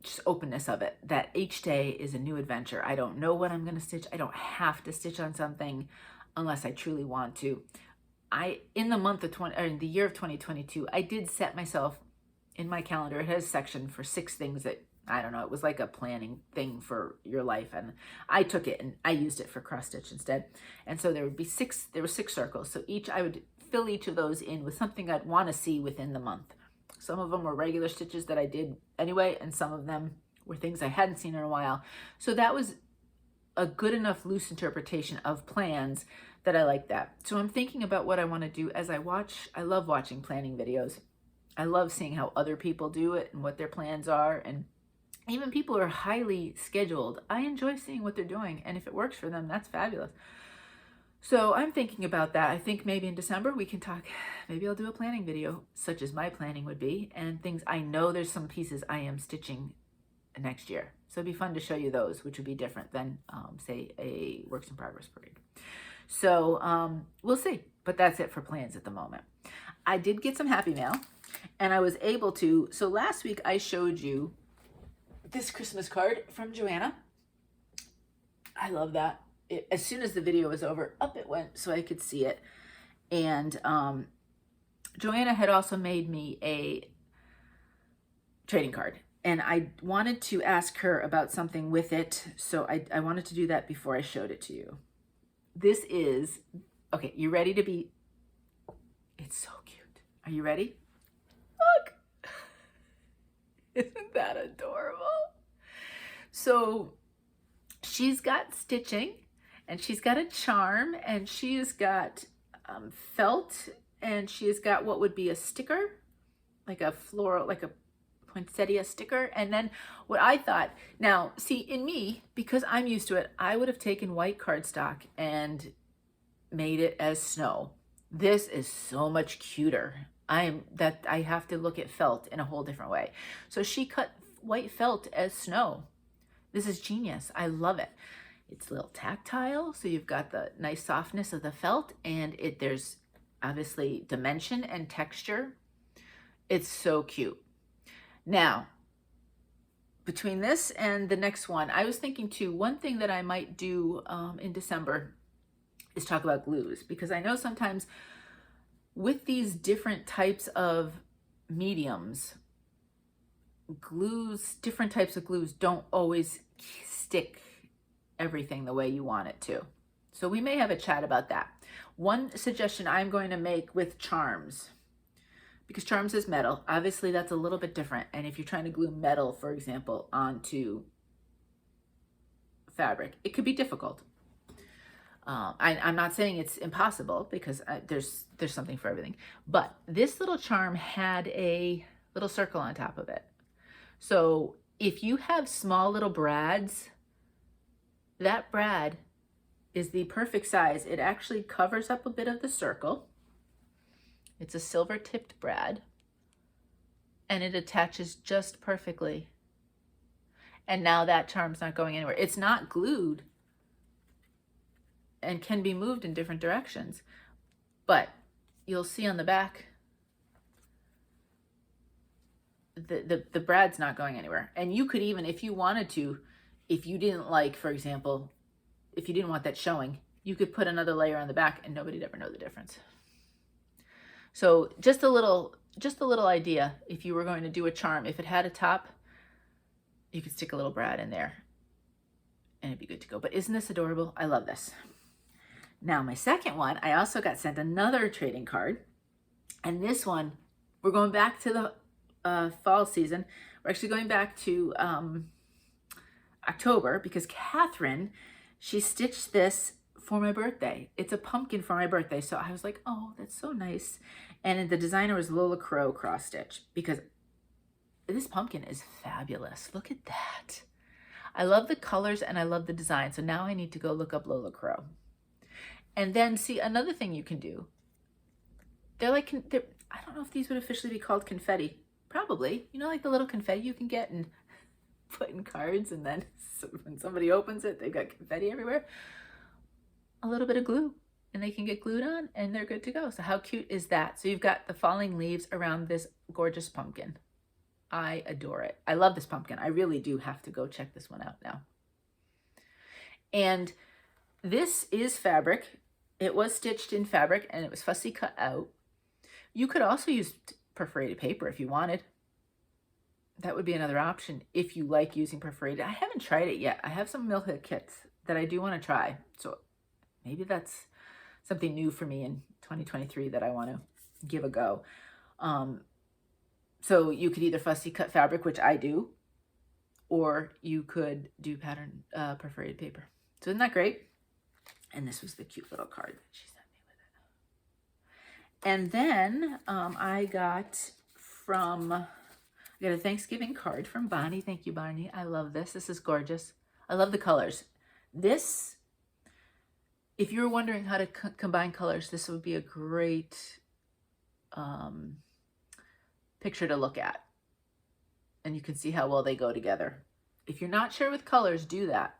just openness of it, that each day is a new adventure. I don't know what I'm going to stitch. I don't have to stitch on something unless I truly want to. In the year of 2022, I did set myself in my calendar. It has a section for 6 things that, I don't know, it was like a planning thing for your life. And I took it and I used it for cross stitch instead. And so there were 6 circles. So I would fill each of those in with something I'd want to see within the month. Some of them were regular stitches that I did anyway, and some of them were things I hadn't seen in a while. So that was a good enough loose interpretation of plans that I like that. So I'm thinking about what I want to do as I watch. I love watching planning videos. I love seeing how other people do it and what their plans are. And even people who are highly scheduled, I enjoy seeing what they're doing. And if it works for them, that's fabulous. So I'm thinking about that. I think maybe in December we can talk, maybe I'll do a planning video such as my planning would be, and things. I know there's some pieces I am stitching next year. So it'd be fun to show you those, which would be different than say a works in progress parade. So we'll see. but that's it for plans at the moment. I did get some happy mail, and I was able to, so last week I showed you this Christmas card from Joanna. I love that. As soon as the video was over, up it went so I could see it. And Joanna had also made me a trading card, and I wanted to ask her about something with it, so I wanted to do that before I showed it to you. This is, okay, you ready to be, it's so cute. Are you ready? Look! Isn't that adorable? So she's got stitching, and she's got a charm, and she's got felt, and she's got what would be a sticker, like a floral, like a poinsettia sticker. And then what I thought, now see, in me, because I'm used to it, I would have taken white cardstock and made it as snow. This is so much cuter. I have to look at felt in a whole different way. So she cut white felt as snow. This is genius. I love it. It's a little tactile, so you've got the nice softness of the felt, and there's obviously dimension and texture. It's so cute. Now, between this and the next one, I was thinking too, one thing that I might do in December is talk about glues, because I know sometimes with these different types of mediums, glues, different types of glues don't always stick everything the way you want it to. So we may have a chat about that. One suggestion I'm going to make with charms, because charms is metal, obviously that's a little bit different. And if you're trying to glue metal, for example, onto fabric, it could be difficult. I'm not saying it's impossible, because there's something for everything. But this little charm had a little circle on top of it. So if you have small little brads, that brad is the perfect size. It actually covers up a bit of the circle. It's a silver tipped brad, and it attaches just perfectly. And now that charm's not going anywhere. It's not glued and can be moved in different directions, but you'll see on the back, the brad's not going anywhere. And you could even, if you wanted to, if you didn't like, for example, if you didn't want that showing, you could put another layer on the back and nobody'd ever know the difference. So just a little idea, if you were going to do a charm, if it had a top, you could stick a little brad in there and it'd be good to go. But isn't this adorable? I love this. Now my second one, I also got sent another trading card, and this one, we're going back to the fall season. We're actually going back to October, because Catherine, she stitched this for my birthday. It's a pumpkin for my birthday. So I was like, oh, that's so nice. And the designer was Lola Crow cross stitch, because this pumpkin is fabulous. Look at that. I love the colors and I love the design. So now I need to go look up Lola Crow. And then see, another thing you can do. I don't know if these would officially be called confetti. Probably. You know, like the little confetti you can get and put in cards, and then when somebody opens it, they've got confetti everywhere. A little bit of glue, and they can get glued on, and they're good to go. So how cute is that? So you've got the falling leaves around this gorgeous pumpkin. I adore it. I love this pumpkin. I really do have to go check this one out now. And this is fabric. It was stitched in fabric, and it was fussy cut out. You could also use perforated paper if you wanted. That would be another option if you like using perforated. I haven't tried it yet. I have some mill hook kits that I do want to try. So maybe that's something new for me in 2023 that I want to give a go. So you could either fussy cut fabric, which I do, or you could do pattern perforated paper. So isn't that great? And this was the cute little card that she sent me with it. And then I got a Thanksgiving card from Bonnie. Thank you, Bonnie. I love this. This is gorgeous. I love the colors. This, if you're wondering how to combine colors, this would be a great picture to look at. And you can see how well they go together. If you're not sure with colors, do that.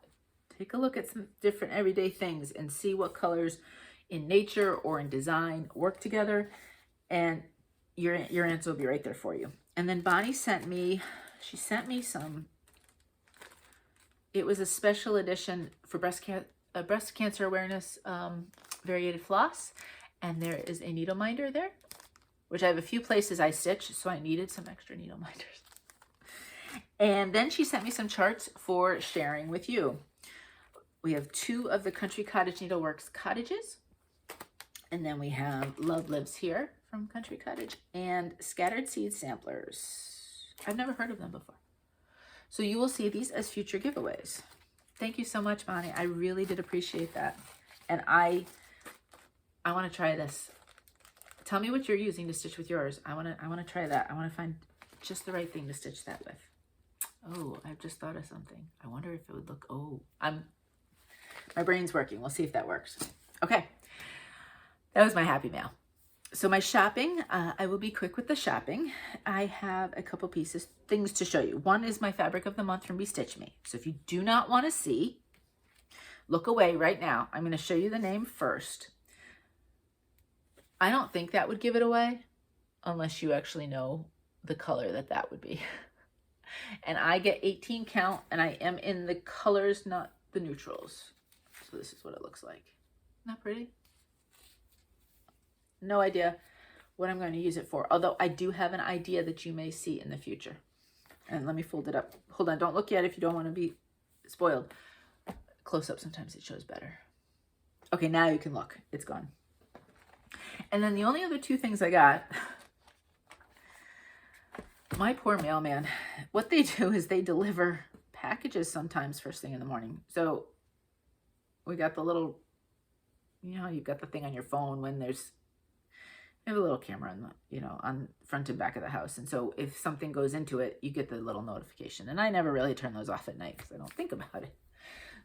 Take a look at some different everyday things and see what colors in nature or in design work together, and your answer will be right there for you. And then Bonnie sent me, she sent me some, it was a special edition for breast cancer awareness variated floss, and there is a needle minder there, which I have a few places I stitch, so I needed some extra needle minders. And then she sent me some charts for sharing with you. We have 2 of the Country Cottage Needleworks cottages, and then we have Love Lives Here from Country Cottage and Scattered Seed Samplers. I've never heard of them before. So you will see these as future giveaways. Thank you so much, Bonnie. I really did appreciate that. And I want to try this. Tell me what you're using to stitch with yours. I want to try that. I want to find just the right thing to stitch that with. Oh, I've just thought of something. I wonder if it would look, my brain's working. We'll see if that works. Okay. That was my happy mail. So my shopping, I will be quick with the shopping. I have a couple things to show you. One is my fabric of the month from Bestitchme. So if you do not want to see, look away right now. I'm going to show you the name first. I don't think that would give it away unless you actually know the color that would be. And I get 18 count, and I am in the colors, not the neutrals. So this is what it looks like. Isn't that pretty? No idea what I'm going to use it for, although I do have an idea that you may see in the future. And let me fold it up. Hold on, don't look yet if you don't want to be spoiled. Close up, sometimes it shows better. Okay, now you can look. It's gone. And then the only other 2 things I got, my poor mailman, what they do is they deliver packages sometimes first thing in the morning. So we got the little, you know, you've got the thing on your phone when there's, you have a little camera on the, you know, on front and back of the house. And so if something goes into it, you get the little notification. And I never really turn those off at night because I don't think about it.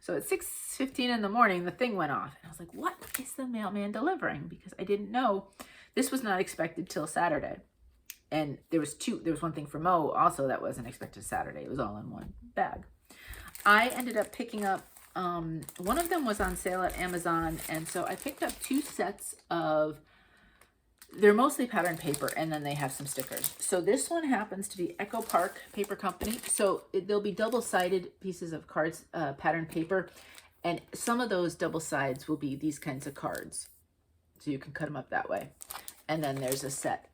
So at 6:15 in the morning, the thing went off. And I was like, what is the mailman delivering? Because I didn't know. This was not expected till Saturday. And there was one thing for Mo also that wasn't expected Saturday. It was all in one bag. I ended up picking up, one of them was on sale at Amazon. And so I picked up 2 sets of, they're mostly pattern paper, and then they have some stickers. So this one happens to be Echo Park Paper Company. So there'll be double-sided pieces of cards, pattern paper, and some of those double sides will be these kinds of cards. So you can cut them up that way. And then there's a set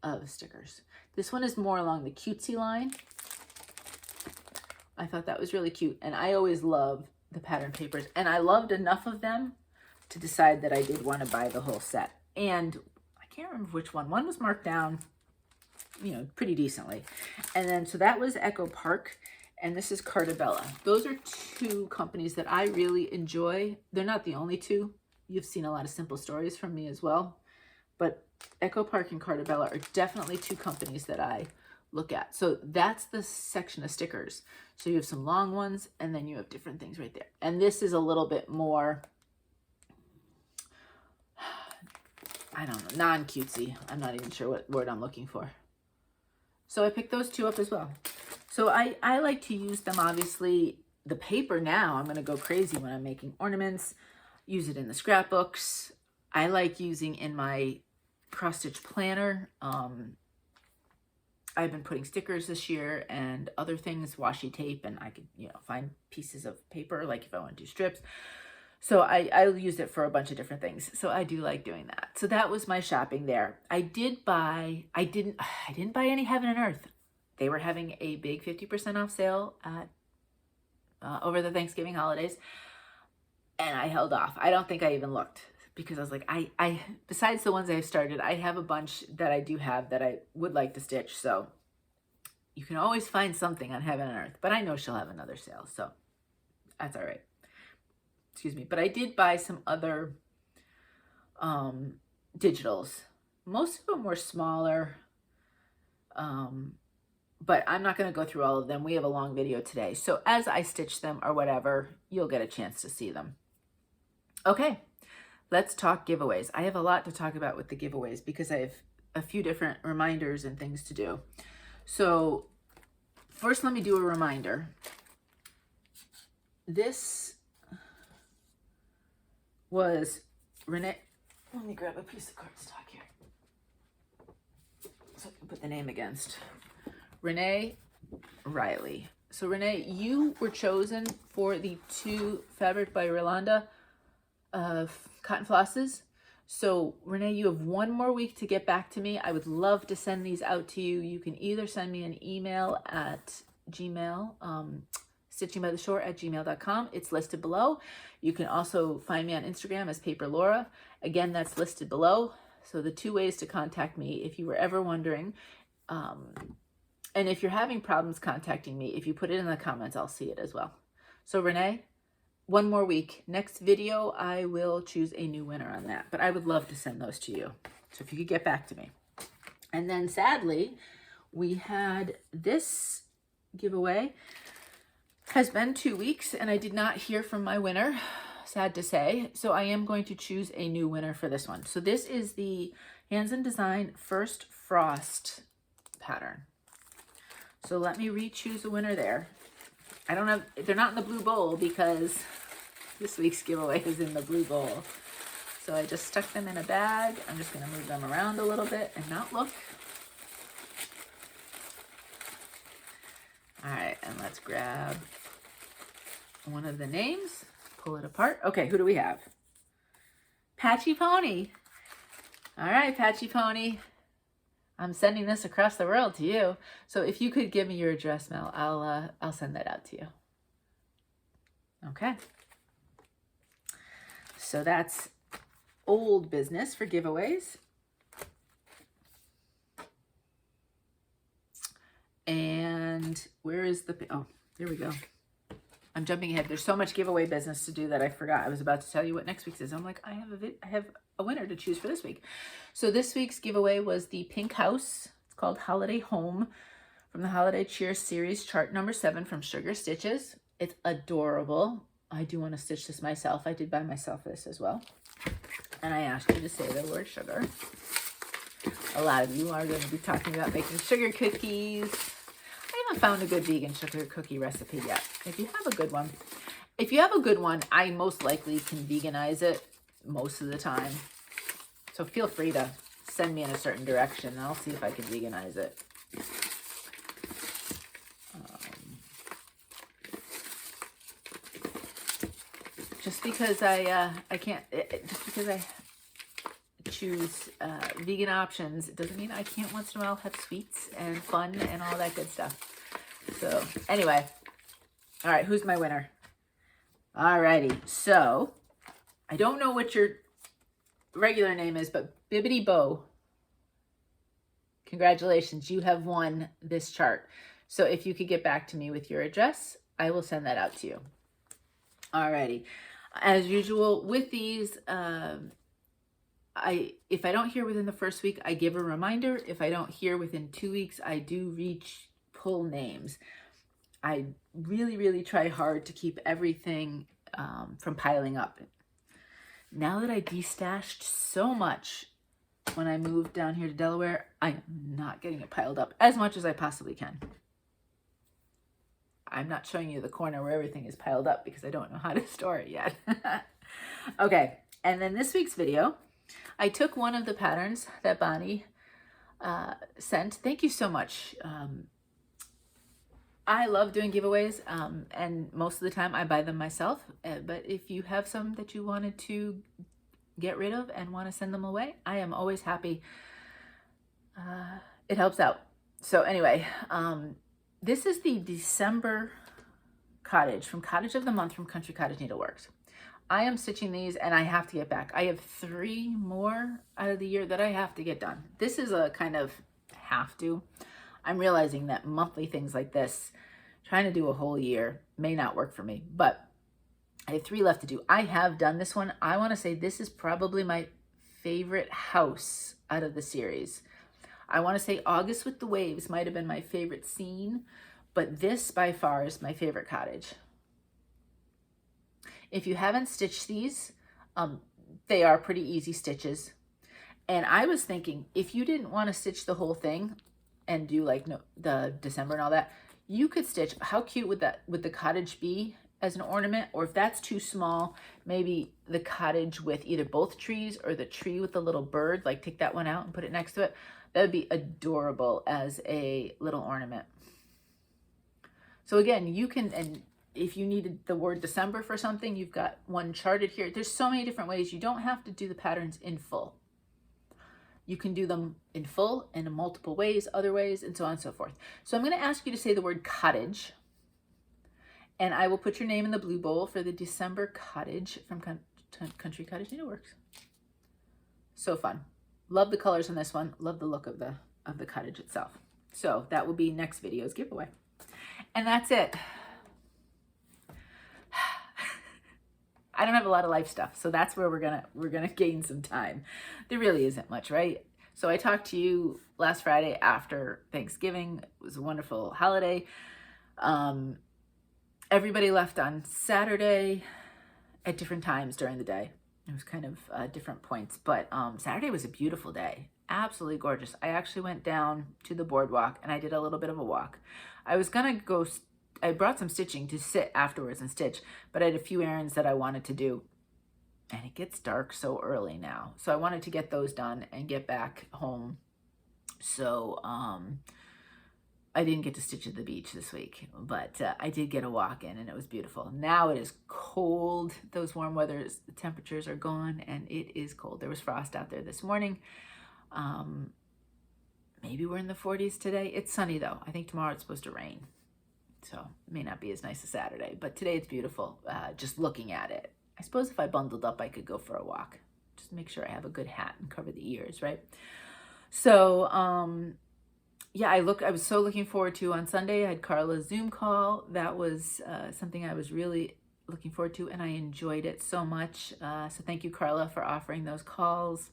of stickers. This one is more along the cutesy line. I thought that was really cute, and I always love the pattern papers, and I loved enough of them to decide that I did want to buy the whole set. And I can't remember which one. One was marked down, you know, pretty decently. And then, so that was Echo Park, and this is Carta. Those are 2 companies that I really enjoy. They're not the only 2. You've seen a lot of Simple Stories from me as well. But Echo Park and Carta are definitely 2 companies that I look at. So that's the section of stickers. So you have some long ones, and then you have different things right there. And this is a little bit more, I don't know, non-cutesy. I'm not even sure what word I'm looking for. So I picked those 2 up as well. So I like to use them, obviously. The paper now, I'm going to go crazy when I'm making ornaments, use it in the scrapbooks. I like using in my cross-stitch planner. I've been putting stickers this year and other things, washi tape, and I could, you know, find pieces of paper, like if I want to do strips. So I'll use it for a bunch of different things. So I do like doing that. So that was my shopping there. I didn't buy any Heaven and Earth. They were having a big 50% off sale at over the Thanksgiving holidays, and I held off. I don't think I even looked, because I was like, I besides the ones I've started, I have a bunch that I do have that I would like to stitch. So you can always find something on Heaven and Earth, but I know she'll have another sale, so that's all right. Excuse me. But I did buy some other digitals. Most of them were smaller, but I'm not going to go through all of them. We have a long video today. So as I stitch them or whatever, you'll get a chance to see them. Okay, let's talk giveaways. I have a lot to talk about with the giveaways because I have a few different reminders and things to do. So first, let me do a reminder. This was Renee, let me grab a piece of cardstock here so I can put the name against. Renee Riley. So Renee, you were chosen for the 2 Fabric by Rolanda cotton flosses. So Renee, you have 1 more week to get back to me. I would love to send these out to you. You can either send me an email at Gmail, stitchingbytheshore@gmail.com. It's listed below. You can also find me on Instagram as Paper Laura. Again, that's listed below. So the 2 ways to contact me if you were ever wondering. And if you're having problems contacting me, if you put it in the comments, I'll see it as well. So Renee, 1 more week. Next video, I will choose a new winner on that. But I would love to send those to you. So if you could get back to me. And then sadly, we had this giveaway. Has been 2 weeks and I did not hear from my winner. Sad to say. So I am going to choose a new winner for this one. So this is the Hands and Design First Frost pattern. So let me re-choose a winner there. I don't have, they're not in the blue bowl because this week's giveaway is in the blue bowl. So I just stuck them in a bag. I'm just going to move them around a little bit and not look. All right, and let's grab one of the names, pull it apart. Okay, who do we have? Patchy Pony. All right, Patchy Pony. I'm sending this across the world to you. So if you could give me your address, Mel, I'll send that out to you. Okay. So that's old business for giveaways. And where is the, oh, there we go. I'm jumping ahead. There's so much giveaway business to do that I forgot. I was about to tell you what next week's is. I'm like, I have a winner to choose for this week. So this week's giveaway was the pink house. It's called Holiday Home from the Holiday Cheer series, chart number 7 from Sugar Stitches. It's adorable. I do want to stitch this myself. I did buy myself this as well. And I asked you to say the word sugar. A lot of you are going to be talking about making sugar cookies. I haven't found a good vegan sugar cookie recipe yet. If you have a good one, I most likely can veganize it most of the time. So feel free to send me in a certain direction and I'll see if I can veganize it. Just because I choose vegan options, it doesn't mean I can't once in a while have sweets and fun and all that good stuff. So anyway, all right, who's my winner? Alrighty, so I don't know what your regular name is, but Bibbidi Bo, congratulations, you have won this chart. So if you could get back to me with your address, I will send that out to you. Alrighty, as usual with these, if I don't hear within the first week, I give a reminder. If I don't hear within 2 weeks, I do pull names. I really try hard to keep everything from piling up. Now that I destashed so much when I moved down here to Delaware, I'm not getting it piled up as much as I possibly can. I'm not showing you the corner where everything is piled up because I don't know how to store it yet. Okay, and then this week's video, I took one of the patterns that Bonnie sent. Thank you so much. I love doing giveaways, and most of the time I buy them myself. But if you have some that you wanted to get rid of and want to send them away, I am always happy. It helps out. So anyway, this is the December cottage from Cottage of the Month from Country Cottage Needleworks. I am stitching these and I have to get back. I have 3 more out of the year that I have to get done. This is a kind of have to. I'm realizing that monthly things like this, trying to do a whole year, may not work for me, but I have 3 left to do. I have done this one. I want to say this is probably my favorite house out of the series. I want to say August with the Waves might have been my favorite scene, but this by far is my favorite cottage. If you haven't stitched these, they are pretty easy stitches. And I was thinking, if you didn't want to stitch the whole thing and do like the December and all that, you could stitch, how cute would the cottage be as an ornament, or if that's too small, maybe the cottage with either both trees or the tree with the little bird, like take that one out and put it next to it. That would be adorable as a little ornament. So again, you can, and if you needed the word December for something, you've got one charted here. There's so many different ways. You don't have to do the patterns in full. You can do them in full and in multiple ways, other ways, and so on and so forth. So I'm going to ask you to say the word cottage, and I will put your name in the blue bowl for the December cottage from Country Cottage Needleworks. So fun. Love the colors on this one. Love the look of the cottage itself. So that will be next video's giveaway. And that's it. I don't have a lot of life stuff, so that's where we're gonna gain some time. There really isn't much, right? So I talked to you last Friday after Thanksgiving. It was a wonderful holiday. Everybody left on Saturday at different times during the day. It was kind of different points, but Saturday was a beautiful day. Absolutely gorgeous. I actually went down to the boardwalk and I did a little bit of a walk. I was gonna go, I brought some stitching to sit afterwards and stitch, but I had a few errands that I wanted to do. And it gets dark so early now. So I wanted to get those done and get back home. So I didn't get to stitch at the beach this week, but I did get a walk in and it was beautiful. Now it is cold. Those warm weathers, the temperatures are gone and it is cold. There was frost out there this morning. Maybe we're in the 40s today. It's sunny though. I think tomorrow it's supposed to rain. So it may not be as nice as Saturday, but today it's beautiful. Just looking at it. I suppose if I bundled up, I could go for a walk. Just make sure I have a good hat and cover the ears, right? So, yeah, I was so looking forward to on Sunday. I had Carla's Zoom call. That was something I was really looking forward to, and I enjoyed it so much. So thank you, Carla, for offering those calls.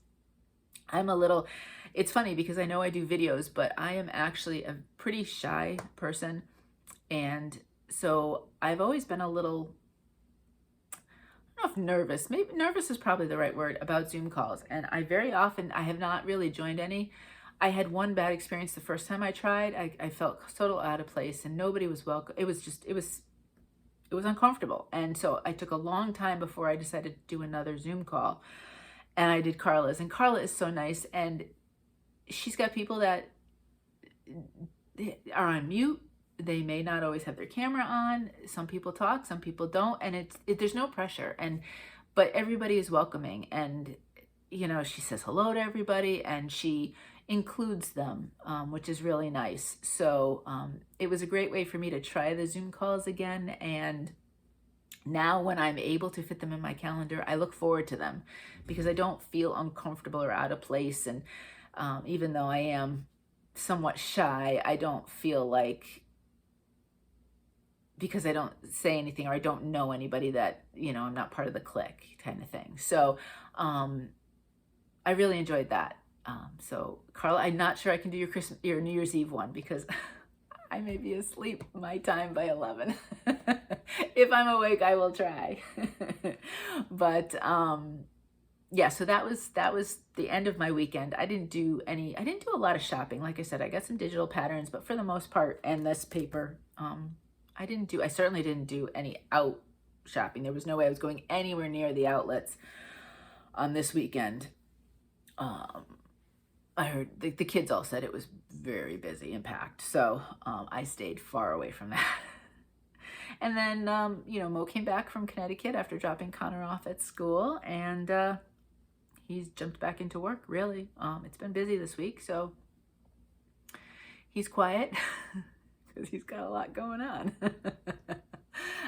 It's funny because I know I do videos, but I am actually a pretty shy person. And so I've always been a little, I don't know if nervous, maybe nervous is probably the right word, about Zoom calls. And I have not really joined any. I had one bad experience the first time I tried. I felt total out of place and nobody was welcome. It was uncomfortable. And so I took a long time before I decided to do another Zoom call. And I did Carla's, and Carla is so nice. And she's got people that are on mute. They may not always have their camera on. Some people talk, some people don't. And there's no pressure. But everybody is welcoming. And, you know, she says hello to everybody and she includes them, which is really nice. So it was a great way for me to try the Zoom calls again. And now when I'm able to fit them in my calendar, I look forward to them because I don't feel uncomfortable or out of place. And even though I am somewhat shy, I don't feel like, because I don't say anything or I don't know anybody, that, you know, I'm not part of the clique kind of thing. So I really enjoyed that. So Carla, I'm not sure I can do your New Year's Eve one because I may be asleep my time by 11. If I'm awake, I will try. But yeah, so that was the end of my weekend. I didn't do a lot of shopping. Like I said, I got some digital patterns, but for the most part, and this paper, I certainly didn't do any out shopping. There was no way I was going anywhere near the outlets on this weekend. I heard the kids all said it was very busy and packed. So I stayed far away from that. And then, you know, Mo came back from Connecticut after dropping Connor off at school, and he's jumped back into work, really. It's been busy this week, so he's quiet. Because he's got a lot going on.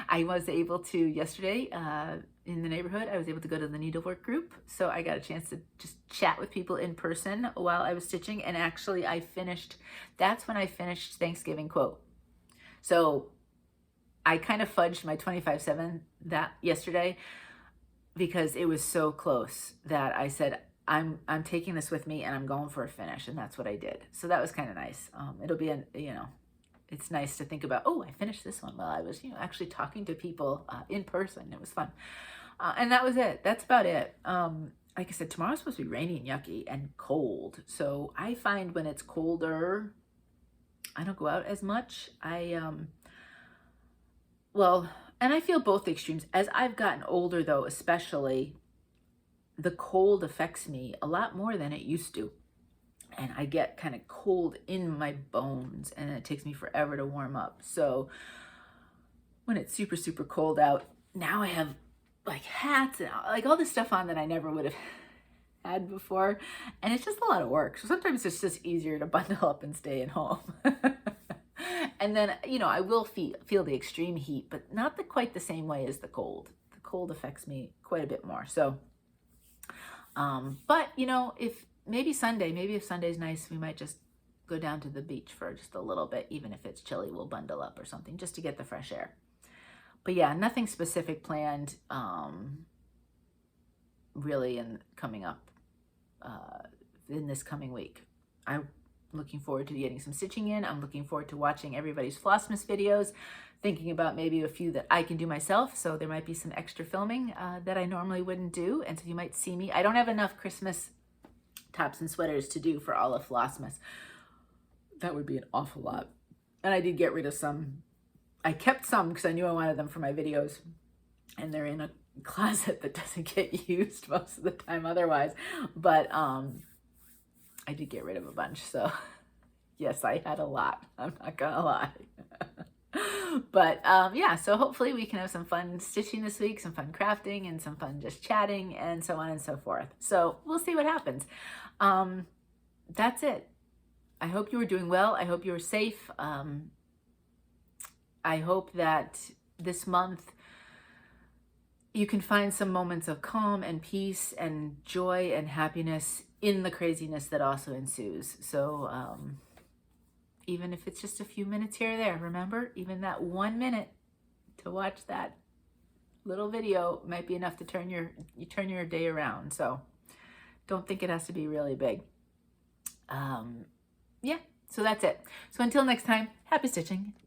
I was able to, yesterday in the neighborhood, I was able to go to the Needlework group. So I got a chance to just chat with people in person while I was stitching. And actually that's when I finished Thanksgiving quote. So I kind of fudged my 25/7 that yesterday because it was so close that I said, I'm taking this with me and I'm going for a finish. And that's what I did. So that was kind of nice. It'll be, it's nice to think about, oh, I finished this one while I was, actually talking to people in person. It was fun. And that was it. That's about it. Like I said, tomorrow's supposed to be rainy and yucky and cold. So I find when it's colder, I don't go out as much. And I feel both extremes. As I've gotten older though, especially, the cold affects me a lot more than it used to. And I get kind of cold in my bones and it takes me forever to warm up. So when it's super, super cold out, now I have like hats and like all this stuff on that I never would have had before. And it's just a lot of work. So sometimes it's just easier to bundle up and stay at home. And then, you know, I will feel the extreme heat, but not quite the same way as the cold. The cold affects me quite a bit more. So, but you know, if Sunday's nice, we might just go down to the beach for just a little bit. Even if it's chilly, we'll bundle up or something just to get the fresh air. But yeah, nothing specific planned, really coming up in this coming week. I'm looking forward to getting some stitching in. I'm looking forward to watching everybody's Flossmus videos, thinking about maybe a few that I can do myself. So there might be some extra filming that I normally wouldn't do. And so you might see me. I don't have enough Christmas tops and sweaters to do for all of Flossmus. That would be an awful lot. And I did get rid of some. I kept some because I knew I wanted them for my videos. And they're in a closet that doesn't get used most of the time otherwise. But I did get rid of a bunch. So yes, I had a lot. I'm not gonna lie. But yeah, so hopefully we can have some fun stitching this week, some fun crafting, and some fun just chatting, and so on and so forth. So we'll see what happens. That's it. I hope you were doing well. I hope you were safe. I hope that this month you can find some moments of calm and peace and joy and happiness in the craziness that also ensues. So even if it's just a few minutes here or there, remember, even that 1 minute to watch that little video might be enough to turn your day around. So don't think it has to be really big. Yeah, so that's it. So until next time, happy stitching.